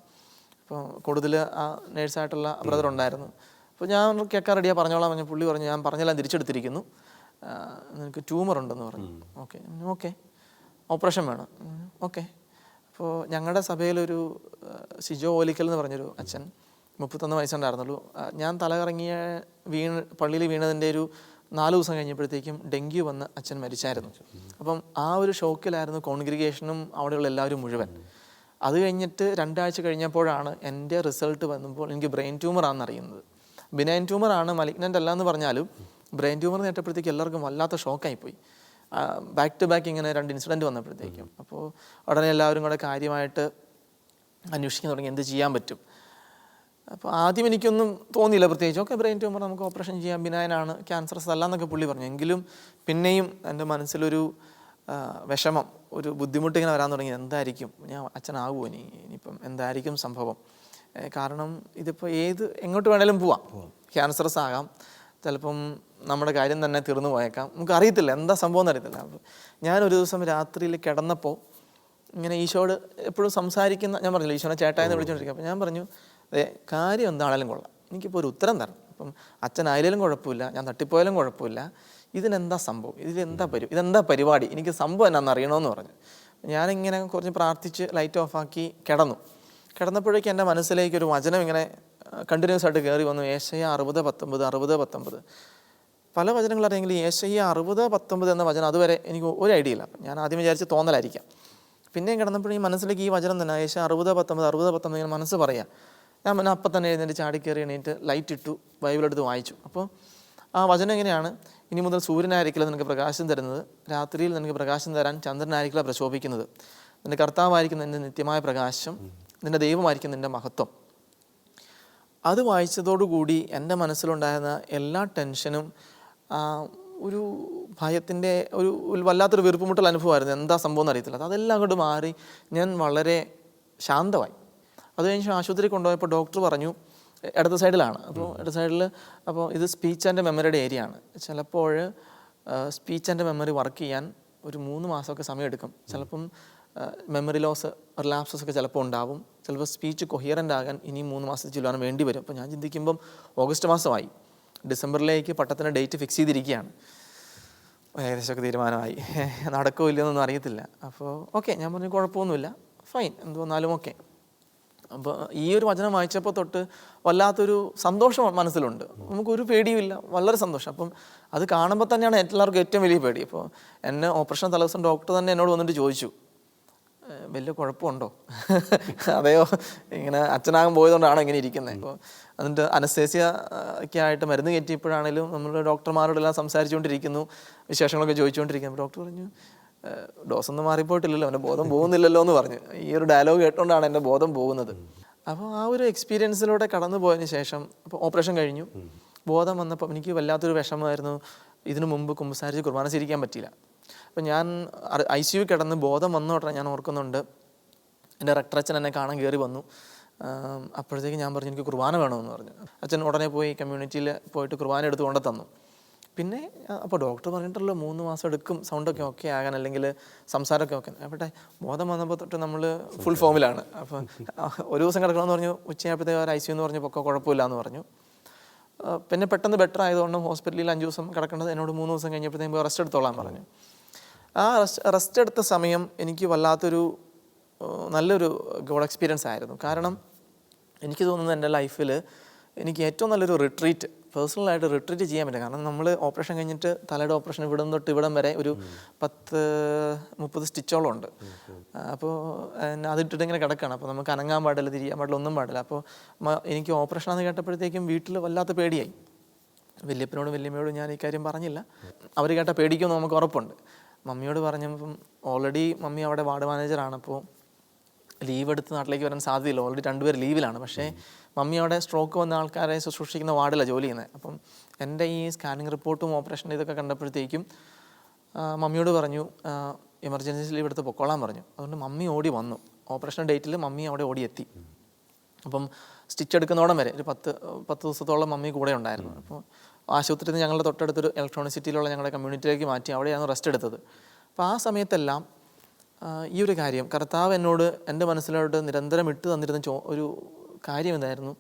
അപ്പോൾ കൂടുതൽ ആ നേഴ്സായിട്ടുള്ള ബ്രദർ ഉണ്ടായിരുന്നു. അപ്പോൾ ഞാൻ കേൾക്കാൻ റെഡിയാണ്, പറഞ്ഞോളാൻ പറഞ്ഞു. പുള്ളി പറഞ്ഞു ഞാൻ പറഞ്ഞെല്ലാം തിരിച്ചെടുത്തിരിക്കുന്നു, നിനക്ക് ട്യൂമർ ഉണ്ടെന്ന് പറഞ്ഞു. ഓക്കെ ഓക്കെ, ഓപ്പറേഷൻ വേണം. ഓക്കെ. അപ്പോൾ ഞങ്ങളുടെ സഭയിലൊരു സിജോ ഓലിക്കൽ എന്ന് പറഞ്ഞൊരു അച്ഛൻ, 31 വയസ്സുണ്ടായിരുന്നുള്ളൂ. ഞാൻ തലകറങ്ങിയ പള്ളിയിൽ വീണതിൻ്റെ ഒരു 4 ദിവസം കഴിഞ്ഞപ്പോഴത്തേക്കും ഡെങ്കി വന്ന് അച്ഛൻ മരിച്ചായിരുന്നു. അപ്പം ആ ഒരു ഷോക്കിലായിരുന്നു കോൺഗ്രിഗേഷനും അവിടെയുള്ള എല്ലാവരും മുഴുവൻ. അത് കഴിഞ്ഞിട്ട് 2 ആഴ്ച കഴിഞ്ഞപ്പോഴാണ് എൻ്റെ റിസൾട്ട് വന്നപ്പോൾ എനിക്ക് ബ്രെയിൻ ട്യൂമർ ആണെന്ന് അറിയുന്നത്. ബിനൈൻ ട്യൂമറാണ്, മലിഗ്നൻ്റ് അല്ല എന്ന് പറഞ്ഞാലും ബ്രെയിൻ ട്യൂമർ നേട്ടപ്പോഴത്തേക്ക് എല്ലാവർക്കും വല്ലാത്ത ഷോക്കായിപ്പോയി. ബാക്ക് ടു ബാക്ക് ഇങ്ങനെ 2 ഇൻസിഡൻറ്റ് വന്നപ്പോഴത്തേക്കും. അപ്പോൾ ഉടനെ എല്ലാവരും കൂടെ കാര്യമായിട്ട് അന്വേഷിക്കാൻ തുടങ്ങി എന്ത് ചെയ്യാൻ പറ്റും. അപ്പോൾ ആദ്യം എനിക്കൊന്നും തോന്നിയില്ല പ്രത്യേകിച്ച്. ഓക്കെ, ബ്രെയിൻ ട്യൂമർ നമുക്ക് ഓപ്പറേഷൻ ചെയ്യാം, ബിനായനാണ്, ക്യാൻസറസ് അല്ല എന്നൊക്കെ പുള്ളി പറഞ്ഞു. എങ്കിലും പിന്നെയും എൻ്റെ മനസ്സിലൊരു വിഷമം, ഒരു ബുദ്ധിമുട്ട് ഇങ്ങനെ വരാൻ തുടങ്ങി. എന്തായിരിക്കും, ഞാൻ അച്ഛനാകുമോ ഇനിയിപ്പം എന്തായിരിക്കും സംഭവം? കാരണം ഇതിപ്പോൾ എങ്ങോട്ട് വേണേലും പോവാം. ക്യാൻസറസ് ആകാം, ചിലപ്പം നമ്മുടെ കാര്യം തന്നെ തീർന്നു പോയേക്കാം, നമുക്ക് അറിയത്തില്ല എന്താ സംഭവം എന്നറിയത്തില്ല. അപ്പോൾ ഞാനൊരു ദിവസം രാത്രിയിൽ കിടന്നപ്പോൾ ഇങ്ങനെ ഈശോട് എപ്പോഴും സംസാരിക്കുന്ന, ഞാൻ പറഞ്ഞില്ല ഈശോനെ ചേട്ടായെന്ന് വിളിച്ചുകൊണ്ടിരിക്കുക. അപ്പോൾ ഞാൻ പറഞ്ഞു, അതെ, കാര്യം എന്താണേലും കൊള്ളാം, എനിക്കിപ്പോൾ ഒരു ഉത്തരം തരണം. അപ്പം അച്ഛനായാലും കുഴപ്പമില്ല, ഞാൻ തട്ടിപ്പോയാലും കുഴപ്പമില്ല, ഇതിനെന്താ സംഭവം, ഇതെന്താ പരിപാടി, എനിക്ക് സംഭവം എന്നാന്ന് അറിയണമെന്ന് പറഞ്ഞു. ഞാനിങ്ങനെ കുറച്ച് പ്രാർത്ഥിച്ച് ലൈറ്റ് ഓഫാക്കി കിടന്നപ്പോഴേക്കും എൻ്റെ മനസ്സിലേക്ക് ഒരു വചനം ഇങ്ങനെ കണ്ടിന്യൂസ് ആയിട്ട് കയറി വന്നു. യേശയ്യ 60:19 പല വചനങ്ങൾ അറിയെങ്കിലും യേശയ്യ 60:19 എന്ന വചനം അതുവരെ എനിക്ക് ഒരു ഐഡിയ ഇല്ല. ഞാൻ ആദ്യം വിചാരിച്ച് തോന്നലായിരിക്കാം. പിന്നെയും കിടന്നപ്പോഴും ഈ മനസ്സിലേക്ക് ഈ വചനം തന്നെ യേശയ്യ 60:19 ഇങ്ങനെ മനസ്സ് പറയാം. ഞാൻ പിന്നെ അപ്പം തന്നെ എഴുന്നേറ്റ് ചാടിക്കയറി എണീറ്റ് ലൈറ്റ് ഇട്ടു, ബൈബിളെടുത്ത് വായിച്ചു. അപ്പോൾ ആ വചനം എങ്ങനെയാണ്, ഇനി മുതൽ സൂര്യനായിരിക്കില്ല നിനക്ക് പ്രകാശം തരുന്നത്, രാത്രിയിൽ നിനക്ക് പ്രകാശം തരാൻ ചന്ദ്രനായിരിക്കില്ല പ്രശോഭിക്കുന്നത്, നിന്റെ കർത്താവായിരിക്കും നിന്റെ നിത്യമായ പ്രകാശം, നിന്റെ ദൈവമായിരിക്കും നിന്റെ മഹത്വം. അത് വായിച്ചതോടുകൂടി എൻ്റെ മനസ്സിലുണ്ടായിരുന്ന എല്ലാ ടെൻഷനും, ഒരു ഭയത്തിൻ്റെ ഒരു വല്ലാത്തൊരു വീർപ്പുമുട്ടൽ അനുഭവമായിരുന്നു. എന്താ സംഭവം എന്നറിയത്തില്ല. അതെല്ലാം അങ്ങോട്ട് മാറി ഞാൻ വളരെ ശാന്തമായി. അത് കഴിഞ്ഞ് ആശുപത്രി കൊണ്ടുപോയപ്പോൾ ഡോക്ടർ പറഞ്ഞു, ഇടത് സൈഡിലാണ്. അപ്പോൾ ഇടത് സൈഡിൽ, അപ്പോൾ ഇത് സ്പീച്ച് ആൻഡ് മെമ്മറിയുടെ ഏരിയ ആണ്. ചിലപ്പോൾ സ്പീച്ച് ആൻഡ് മെമ്മറി വർക്ക് ചെയ്യാൻ ഒരു 3 മാസമൊക്കെ സമയമെടുക്കും. ചിലപ്പം മെമ്മറി ലോസ്, റിലാപ്സസ് ഒക്കെ ചിലപ്പോൾ ഉണ്ടാവും. ചിലപ്പോൾ സ്പീച്ച് കൊഹിയറൻ്റ് ആകാൻ ഇനി 3 മാസത്തിൽ ചിലവാൻ വേണ്ടി വരും. അപ്പോൾ ഞാൻ ചിന്തിക്കുമ്പം ഓഗസ്റ്റ് മാസമായി, ഡിസംബറിലേക്ക് പട്ടത്തിൻ്റെ ഡേറ്റ് ഫിക്സ് ചെയ്തിരിക്കുകയാണ്. ഏകദേശമൊക്കെ തീരുമാനമായി, നടക്കുമോ ഇല്ലയെന്നൊന്നും അറിയത്തില്ല. അപ്പോൾ ഓക്കെ, ഞാൻ പറഞ്ഞു കുഴപ്പമൊന്നുമില്ല, ഫൈൻ, എന്ത് വന്നാലും ഓക്കെ. അപ്പോൾ ഈ ഒരു വചനം വായിച്ചപ്പോൾ തൊട്ട് വല്ലാത്തൊരു സന്തോഷം മനസ്സിലുണ്ട്. നമുക്കൊരു പേടിയുമില്ല, വളരെ സന്തോഷം. അപ്പം അത് കാണുമ്പോൾ തന്നെയാണ് എല്ലാവർക്കും ഏറ്റവും വലിയ പേടി. അപ്പോൾ എന്നെ ഓപ്പറേഷൻ തലേദിവസം ഡോക്ടർ തന്നെ എന്നോട് വന്നിട്ട് ചോദിച്ചു, വലിയ കുഴപ്പമുണ്ടോ, അതെയോ, ഇങ്ങനെ അച്ഛനാകാൻ പോയതുകൊണ്ടാണോ ഇങ്ങനെ ഇരിക്കുന്നത്? അപ്പോൾ അതിൻ്റെ അനസ്തേസിയ ആയിട്ട് മരുന്ന് കയറ്റിയപ്പോഴാണെങ്കിലും നമ്മൾ ഡോക്ടർമാരോടെല്ലാം സംസാരിച്ചുകൊണ്ടിരിക്കുന്നു, വിശേഷങ്ങളൊക്കെ ചോദിച്ചുകൊണ്ടിരിക്കുന്നു. ഡോക്ടർ പറഞ്ഞു, ഡോസൊന്നും മാറിപ്പോയിട്ടില്ലല്ലോ, എൻ്റെ ബോധം പോകുന്നില്ലല്ലോ എന്ന് പറഞ്ഞു. ഈ ഒരു ഡയലോഗ് കേട്ടുകൊണ്ടാണ് എൻ്റെ ബോധം പോകുന്നത്. അപ്പോൾ ആ ഒരു എക്സ്പീരിയൻസിലൂടെ കടന്നു പോയതിന് ശേഷം, അപ്പോൾ ഓപ്പറേഷൻ കഴിഞ്ഞു, ബോധം വന്നപ്പോൾ എനിക്ക് വല്ലാത്തൊരു വിഷമമായിരുന്നു. ഇതിനു മുമ്പ് കുമ്പസാരിച്ച് കുർബാന സ്വീകരിക്കാൻ പറ്റിയില്ല. അപ്പോൾ ഞാൻ ICU കിടന്ന് ബോധം വന്ന ഉടനെ ഞാൻ ഓർക്കുന്നുണ്ട്, എൻ്റെ റെക്ടർ അച്ഛൻ എന്നെ കാണാൻ കയറി വന്നു. അപ്പോഴത്തേക്ക് ഞാൻ പറഞ്ഞു, എനിക്ക് കുർബാന വേണമെന്ന് പറഞ്ഞു. അച്ഛൻ ഉടനെ പോയി കമ്മ്യൂണിറ്റിയിൽ പോയിട്ട് കുർബാന എടുത്ത് കൊണ്ട് തന്നു. പിന്നെ അപ്പോൾ ഡോക്ടർ പറഞ്ഞിട്ടല്ലോ 3 മാസം എടുക്കും സൗണ്ടൊക്കെ ഓക്കെ ആകാൻ, അല്ലെങ്കിൽ സംസാരമൊക്കെ ഓക്കെ. അവിടെ ബോധം വന്നപ്പോൾ തൊട്ട് നമ്മൾ ഫുൾ ഫോമിലാണ്. അപ്പോൾ ഒരു ദിവസം കിടക്കണമെന്ന് പറഞ്ഞു, ഉച്ചയായപ്പോഴത്തേക്ക് ഒരു ICU എന്ന് പറഞ്ഞപ്പോൾ കുഴപ്പമില്ല എന്ന് പറഞ്ഞു. പിന്നെ പെട്ടെന്ന് ബെറ്റർ ആയതുകൊണ്ടും ഹോസ്പിറ്റലിൽ 5 ദിവസം കിടക്കേണ്ടത് എന്നോട് 3 ദിവസം കഴിഞ്ഞപ്പോഴത്തേക്കും റെസ്റ്റ് എടുത്തോളാൻ പറഞ്ഞു. ആ റെസ്റ്റ് എടുത്ത സമയം എനിക്ക് വല്ലാത്തൊരു നല്ലൊരു ഗോഡ് എക്സ്പീരിയൻസ് ആയിരുന്നു. കാരണം എനിക്ക് തോന്നുന്നത് എൻ്റെ ലൈഫിൽ എനിക്ക് ഏറ്റവും നല്ലൊരു റിട്രീറ്റ്, പേഴ്സണലായിട്ട് റിട്രീറ്റ് ചെയ്യാൻ പറ്റും. കാരണം നമ്മൾ ഓപ്പറേഷൻ കഴിഞ്ഞിട്ട് തലയുടെ ഓപ്പറേഷൻ ഇവിടം തൊട്ട് ഇവിടം വരെ ഒരു 10-30 സ്റ്റിച്ചോളം ഉണ്ട്. അപ്പോൾ അതിട്ടിട്ട് ഇങ്ങനെ കിടക്കുകയാണ്. അപ്പോൾ നമുക്ക് അനങ്ങാൻ പാടില്ല, തിരിയാൻ പാടില്ല, ഒന്നും പാടില്ല. അപ്പോൾ എനിക്ക് ഓപ്പറേഷനാണെന്ന് കേട്ടപ്പോഴത്തേക്കും വീട്ടിൽ വല്ലാത്ത പേടിയായി. വല്യപ്പനോടും വല്യമ്മയോടും ഞാൻ ഈ കാര്യം പറഞ്ഞില്ല. അവർ കേട്ട പേടിക്കുമെന്ന് നമുക്ക് ഉറപ്പുണ്ട്. മമ്മിയോട് പറഞ്ഞപ്പം ഓൾറെഡി മമ്മി അവിടെ വാർഡ് മാനേജറാണ്. അപ്പോൾ ലീവ് എടുത്ത് നാട്ടിലേക്ക് വരാൻ സാധ്യതയില്ല, ഓൾറെഡി 2 പേർ ലീവിലാണ്. പക്ഷേ മമ്മി അവിടെ സ്ട്രോക്ക് വന്ന ആൾക്കാരെ ശുശ്രൂഷിക്കുന്ന വാർഡിലാണ് ജോലി ചെയ്യുന്നത്. അപ്പം എൻ്റെ ഈ സ്കാനിങ് റിപ്പോർട്ടും ഓപ്പറേഷൻ ഇതൊക്കെ കണ്ടപ്പോഴത്തേക്കും മമ്മിയോട് പറഞ്ഞു, എമർജൻസി ലീവ് എടുത്ത് പൊക്കോളാൻ പറഞ്ഞു. അതുകൊണ്ട് മമ്മി ഓടി വന്നു. ഓപ്പറേഷൻ ഡേറ്റിൽ മമ്മി അവിടെ ഓടിയെത്തി. അപ്പം സ്റ്റിച്ച് എടുക്കുന്നോടം വരെ ഒരു 10 ദിവസത്തോളം മമ്മി കൂടെ ഉണ്ടായിരുന്നു. അപ്പോൾ ആശുപത്രിയിൽ നിന്ന് ഞങ്ങളുടെ തൊട്ടടുത്തൊരു ഇലക്ട്രോണിക് സിറ്റിയിലുള്ള ഞങ്ങളുടെ കമ്മ്യൂണിറ്റിയിലേക്ക് മാറ്റി അവിടെയാണ് റെസ്റ്റ് എടുത്തത്. അപ്പോൾ ആ സമയത്തെല്ലാം ഈ ഒരു കാര്യം കർത്താവ് എന്നോട് എൻ്റെ മനസ്സിലോട്ട് നിരന്തരം ഇട്ട് തന്നിരുന്ന ഒരു കാര്യം എന്തായിരുന്നു,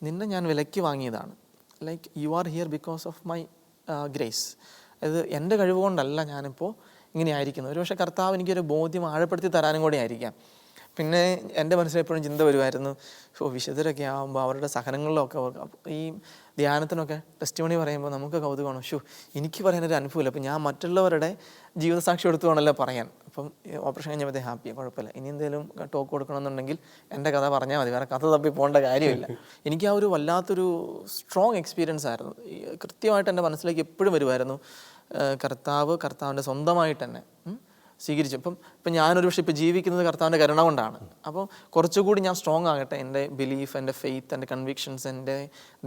നിന്നെ ഞാൻ വിലയ്ക്ക് വാങ്ങിയതാണ്. Like you are here because of my grace. ഇത് എൻ്റെ കഴിവ് കൊണ്ടല്ല ഞാനിപ്പോൾ ഇങ്ങനെ ആയിരിക്കുന്നത്. ഒരുപക്ഷെ കർത്താവ് എനിക്കൊരു ബോധ്യം ആഴപ്പെടുത്തി തരാനും കൂടി ആയിരിക്കാം. പിന്നെ എൻ്റെ മനസ്സിൽ എപ്പോഴും ചിന്ത വരുമായിരുന്നു, വിശുദ്ധരൊക്കെ ആകുമ്പോൾ അവരുടെ സഹനങ്ങളിലൊക്കെ ഈ ധ്യാനത്തിനൊക്കെ ടെസ്റ്റിമണി പറയുമ്പോൾ നമുക്ക് കൗതുകമാണ്. എനിക്ക് പറയാനൊരു അനുഭവമില്ല, അപ്പം ഞാൻ മറ്റുള്ളവരുടെ ജീവിതസാക്ഷി എടുത്തുകൊണ്ടല്ലോ പറയാൻ. അപ്പം ഓപ്പറേഷൻ കഴിഞ്ഞപ്പോൾ ഹാപ്പിയാണ്, കുഴപ്പമില്ല. ഇനി എന്തെങ്കിലും ടോക്ക് കൊടുക്കണമെന്നുണ്ടെങ്കിൽ എൻ്റെ കഥ പറഞ്ഞാൽ മതി, വേറെ കഥ തപ്പി പോകേണ്ട കാര്യമില്ല. എനിക്ക് ആ ഒരു വല്ലാത്തൊരു സ്ട്രോങ് എക്സ്പീരിയൻസ് ആയിരുന്നു. കൃത്യമായിട്ട് എൻ്റെ മനസ്സിലേക്ക് എപ്പോഴും വരുമായിരുന്നു, കർത്താവിൻ്റെ സ്വന്തമായിട്ട് തന്നെ സ്വീകരിച്ചു. ഇപ്പം ഞാനൊരു പക്ഷേ ഇപ്പോൾ ജീവിക്കുന്നത് കർത്താവിൻ്റെ കരുണ കൊണ്ടാണ്. അപ്പോൾ കുറച്ചുകൂടി ഞാൻ സ്ട്രോങ് ആകട്ടെ, എൻ്റെ ബിലീഫ്, എൻ്റെ ഫെയ്ത്ത്, എൻ്റെ കൺവിക്ഷൻസ്, എൻ്റെ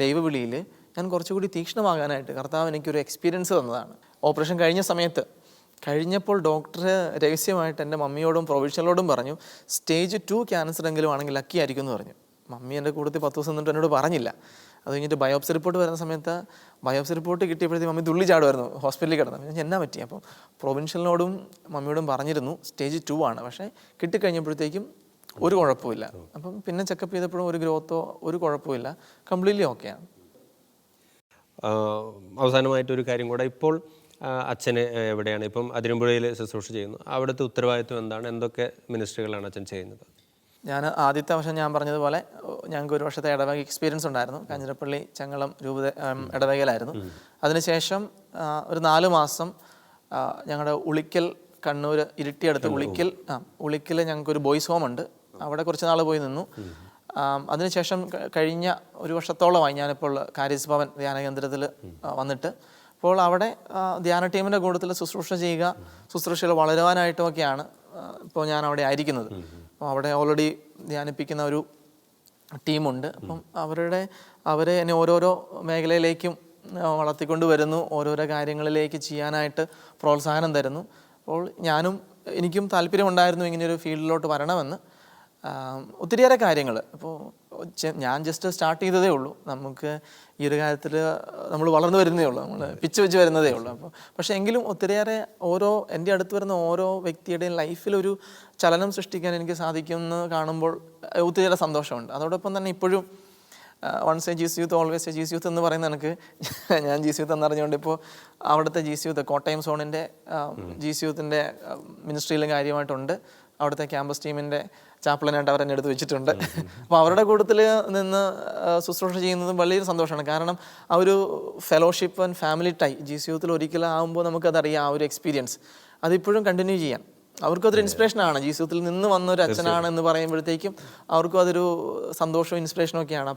ദൈവവിളിയിൽ ഞാൻ കുറച്ചുകൂടി തീക്ഷ്ണമാകാനായിട്ട് കർത്താവ് എനിക്കൊരു എക്സ്പീരിയൻസ് തന്നതാണ്. ഓപ്പറേഷൻ കഴിഞ്ഞപ്പോൾ ഡോക്ടർ രഹസ്യമായിട്ട് എൻ്റെ മമ്മിയോടും പ്രൊവിഷനലോടും പറഞ്ഞു, സ്റ്റേജ് 2 ക്യാൻസർ എങ്കിലും ആണെങ്കിൽ ലക്കി ആയിരിക്കും എന്ന് പറഞ്ഞു. മമ്മി എൻ്റെ കൂട്ടത്തിൽ 10 ദിവസം നിന്നിട്ട് എന്നോട് പറഞ്ഞില്ല. അത് കഴിഞ്ഞിട്ട് ബയോപ്സി റിപ്പോർട്ട് വരുന്ന സമയത്ത് ബയോപ്സി റിപ്പോർട്ട് കിട്ടിയപ്പോഴത്തേക്കും മമ്മി തുള്ളി ചാടുമായിരുന്നു, ഹോസ്പിറ്റലിൽ കിടന്നു. ഞാൻ എന്നാ പറ്റി? അപ്പം പ്രൊവിൻഷ്യലിനോടും മമ്മിയോടും പറഞ്ഞിരുന്നു സ്റ്റേജ് 2 ആണ്, പക്ഷേ കിട്ടിക്കഴിഞ്ഞപ്പോഴത്തേക്കും ഒരു കുഴപ്പമില്ല. അപ്പം പിന്നെ ചെക്കപ്പ് ചെയ്തപ്പോഴും ഒരു ഗ്രോത്തോ ഒരു കുഴപ്പമില്ല, കംപ്ലീറ്റ്ലി ഓക്കെയാണ്. അവസാനമായിട്ടൊരു കാര്യം കൂടെ, ഇപ്പോൾ അച്ഛന് എവിടെയാണ്? ഇപ്പം അതിരമ്പുഴയിൽ ശുശ്രൂഷ ചെയ്യുന്നു, അവിടുത്തെ ഉത്തരവാദിത്വം എന്താണ്? എന്തൊക്കെ മിനിസ്ട്രികളാണ് അച്ഛൻ ചെയ്യുന്നത്? ഞാൻ ആദ്യത്തെ വർഷം ഞാൻ പറഞ്ഞതുപോലെ ഞങ്ങൾക്ക് ഒരു വർഷത്തെ ഇടവക എക്സ്പീരിയൻസ് ഉണ്ടായിരുന്നു. കാഞ്ഞിരപ്പള്ളി ചങ്ങളം രൂപത ഇടവകയിലായിരുന്നു. അതിനുശേഷം ഒരു 4 മാസം ഞങ്ങളുടെ ഉളിക്കൽ, കണ്ണൂർ ഇരിട്ടിയടുത്ത് ഉളിക്കൽ ഞങ്ങൾക്കൊരു ബോയ്സ് ഹോം ഉണ്ട്, അവിടെ കുറച്ച് നാൾ പോയി നിന്നു. അതിനുശേഷം കഴിഞ്ഞ ഒരു വർഷത്തോളമായി ഞാനിപ്പോൾ കാരിസ് ഭവൻ ധ്യാന കേന്ദ്രത്തിൽ വന്നിട്ട് അപ്പോൾ അവിടെ ധ്യാന ടീമിൻ്റെ കൂട്ടത്തിൽ ശുശ്രൂഷ ചെയ്യുക, ശുശ്രൂഷകൾ വളരുവാനായിട്ടുമൊക്കെയാണ് ഇപ്പോൾ ഞാൻ അവിടെ ആയിരിക്കുന്നത്. അപ്പോൾ അവിടെ ഓൾറെഡി ധ്യാനിപ്പിക്കുന്ന ഒരു ടീമുണ്ട്. അപ്പം അവരെ എന്നെ ഓരോരോ മേഖലയിലേക്കും വളർത്തിക്കൊണ്ട് വരുന്നു, ഓരോരോ കാര്യങ്ങളിലേക്ക് ചെയ്യാനായിട്ട് പ്രോത്സാഹനം തരുന്നു. അപ്പോൾ എനിക്കും താല്പര്യമുണ്ടായിരുന്നു ഇങ്ങനെയൊരു ഫീൽഡിലോട്ട് വരണമെന്ന്. ഒത്തിരിയേറെ കാര്യങ്ങൾ ഇപ്പോൾ ഞാൻ ജസ്റ്റ് സ്റ്റാർട്ട് ചെയ്തതേ ഉള്ളൂ. നമുക്ക് ഈ ഒരു കാര്യത്തിൽ നമ്മൾ വളർന്നു വരുന്നതേ ഉള്ളൂ, നമ്മൾ പിച്ച് വെച്ച് വരുന്നതേ ഉള്ളൂ. പക്ഷേ എങ്കിലും ഒത്തിരിയേറെ എൻ്റെ അടുത്ത് വരുന്ന ഓരോ വ്യക്തിയുടെയും ലൈഫിലൊരു ചലനം സൃഷ്ടിക്കാൻ എനിക്ക് സാധിക്കുമെന്ന് കാണുമ്പോൾ ഒത്തിരിയേറെ സന്തോഷമുണ്ട്. അതോടൊപ്പം തന്നെ ഇപ്പോഴും once a Jesus youth always a Jesus youth എന്ന് പറയുന്ന എനിക്ക് ഞാൻ ജീസ് യൂത്ത് എന്നറിഞ്ഞുകൊണ്ട് ഇപ്പോൾ അവിടുത്തെ ജീസ് യൂത്ത് കോട്ടയം സോണിൻ്റെ ജീസ് യൂത്തിൻ്റെ മിനിസ്ട്രിയിലും കാര്യമായിട്ടുണ്ട്. അവിടുത്തെ ക്യാമ്പസ് ടീമിൻ്റെ ചാപ്ലനായിട്ട് അവരെന്നെ എടുത്ത് വെച്ചിട്ടുണ്ട്. അപ്പോൾ അവരുടെ കൂട്ടത്തിൽ നിന്ന് ശുശ്രൂഷ ചെയ്യുന്നതും വലിയൊരു സന്തോഷമാണ്. കാരണം ആ ഒരു fellowship and family tie Jees യൂത്തിൽ ഒരിക്കലും ആകുമ്പോൾ നമുക്കതറിയാം. ആ ഒരു എക്സ്പീരിയൻസ് അതിപ്പോഴും കണ്ടിന്യൂ ചെയ്യാൻ അവർക്കും അതൊരു ഇൻസ്പിറേഷനാണ്. ജീസ് യൂത്തിൽ നിന്ന് വന്നൊരു അച്ഛനാണെന്ന് പറയുമ്പോഴത്തേക്കും അവർക്കും അതൊരു സന്തോഷവും ഇൻസ്പിറേഷനും ഒക്കെയാണ്.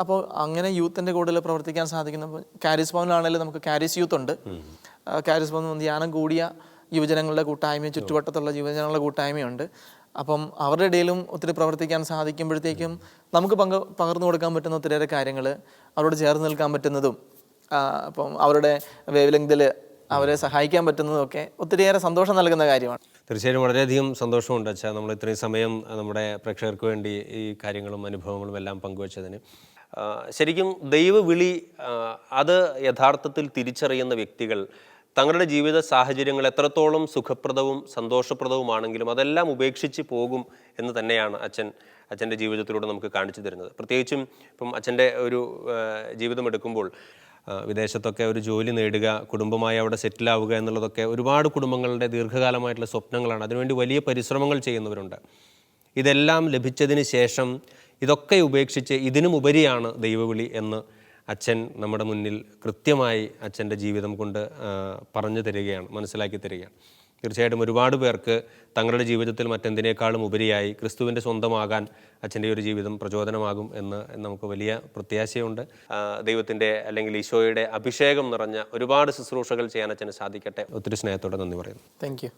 അപ്പോൾ അങ്ങനെ യൂത്തിൻ്റെ കൂടുതൽ പ്രവർത്തിക്കാൻ സാധിക്കുന്നപ്പോൾ കാരിസ് ഭവനിലാണെങ്കിലും നമുക്ക് കാരിസ് യൂത്ത് ഉണ്ട്. കാരിസ് ഭവൻ ധ്യാനം കൂടിയ യുവജനങ്ങളുടെ കൂട്ടായ്മയും ചുറ്റുവട്ടത്തുള്ള യുവജനങ്ങളുടെ കൂട്ടായ്മയുണ്ട്. അപ്പം അവരുടെ ഇടയിലും ഒത്തിരി പ്രവർത്തിക്കാൻ സാധിക്കുമ്പോഴത്തേക്കും നമുക്ക് പകർന്നു കൊടുക്കാൻ പറ്റുന്ന ഒത്തിരിയേറെ കാര്യങ്ങൾ, അവരോട് ചേർന്ന് നിൽക്കാൻ പറ്റുന്നതും അപ്പം അവരുടെ വേവ് ലെങ്തിൽ അവരെ സഹായിക്കാൻ പറ്റുന്നതൊക്കെ ഒത്തിരിയേറെ സന്തോഷം നൽകുന്ന കാര്യമാണ്. തീർച്ചയായും വളരെയധികം സന്തോഷമുണ്ട് അച്ഛാ, നമ്മൾ ഇത്രയും സമയം നമ്മുടെ പ്രേക്ഷകർക്ക് വേണ്ടി ഈ കാര്യങ്ങളും അനുഭവങ്ങളും എല്ലാം പങ്കുവച്ചതിന്. ശരിക്കും ദൈവവിളി അത് യഥാർത്ഥത്തിൽ തിരിച്ചറിയുന്ന വ്യക്തികൾ തങ്ങളുടെ ജീവിത സാഹചര്യങ്ങൾ എത്രത്തോളം സുഖപ്രദവും സന്തോഷപ്രദവുമാണെങ്കിലും അതെല്ലാം ഉപേക്ഷിച്ച് പോകും എന്ന് തന്നെയാണ് അച്ഛൻ്റെ ജീവിതത്തിലൂടെ നമുക്ക് കാണിച്ചു തരുന്നത്. പ്രത്യേകിച്ചും ഇപ്പം അച്ഛൻ്റെ ഒരു ജീവിതം എടുക്കുമ്പോൾ വിദേശത്തൊക്കെ ഒരു ജോലി നേടുക, കുടുംബമായി അവിടെ സെറ്റിലാവുക എന്നുള്ളതൊക്കെ ഒരുപാട് കുടുംബങ്ങളുടെ ദീർഘകാലമായിട്ടുള്ള സ്വപ്നങ്ങളാണ്. അതിനുവേണ്ടി വലിയ പരിശ്രമങ്ങൾ ചെയ്യുന്നവരുണ്ട്. ഇതെല്ലാം ലഭിച്ചതിന് ശേഷം ഇതൊക്കെ ഉപേക്ഷിച്ച് ഇതിനും ഉപരിയാണ് ദൈവവിളി എന്ന് അച്ഛൻ നമ്മുടെ മുന്നിൽ കൃത്യമായി അച്ഛൻ്റെ ജീവിതം കൊണ്ട് പറഞ്ഞു തരികയാണ്, മനസ്സിലാക്കി തരികയാണ്. തീർച്ചയായിട്ടും ഒരുപാട് പേർക്ക് തങ്ങളുടെ ജീവിതത്തിൽ മറ്റെന്തിനേക്കാളും ഉപരിയായി ക്രിസ്തുവിൻ്റെ സ്വന്തമാകാൻ അച്ഛൻ്റെ ഒരു ജീവിതം പ്രചോദനമാകും എന്ന് നമുക്ക് വലിയ പ്രത്യാശയുണ്ട്. ദൈവത്തിൻ്റെ അല്ലെങ്കിൽ ഈശോയുടെ അഭിഷേകം നിറഞ്ഞ ഒരുപാട് ശുശ്രൂഷകൾ ചെയ്യാൻ അച്ഛന് സാധിക്കട്ടെ. ഒത്തിരി സ്നേഹത്തോടെ നന്ദി പറയുന്നു. Thank you.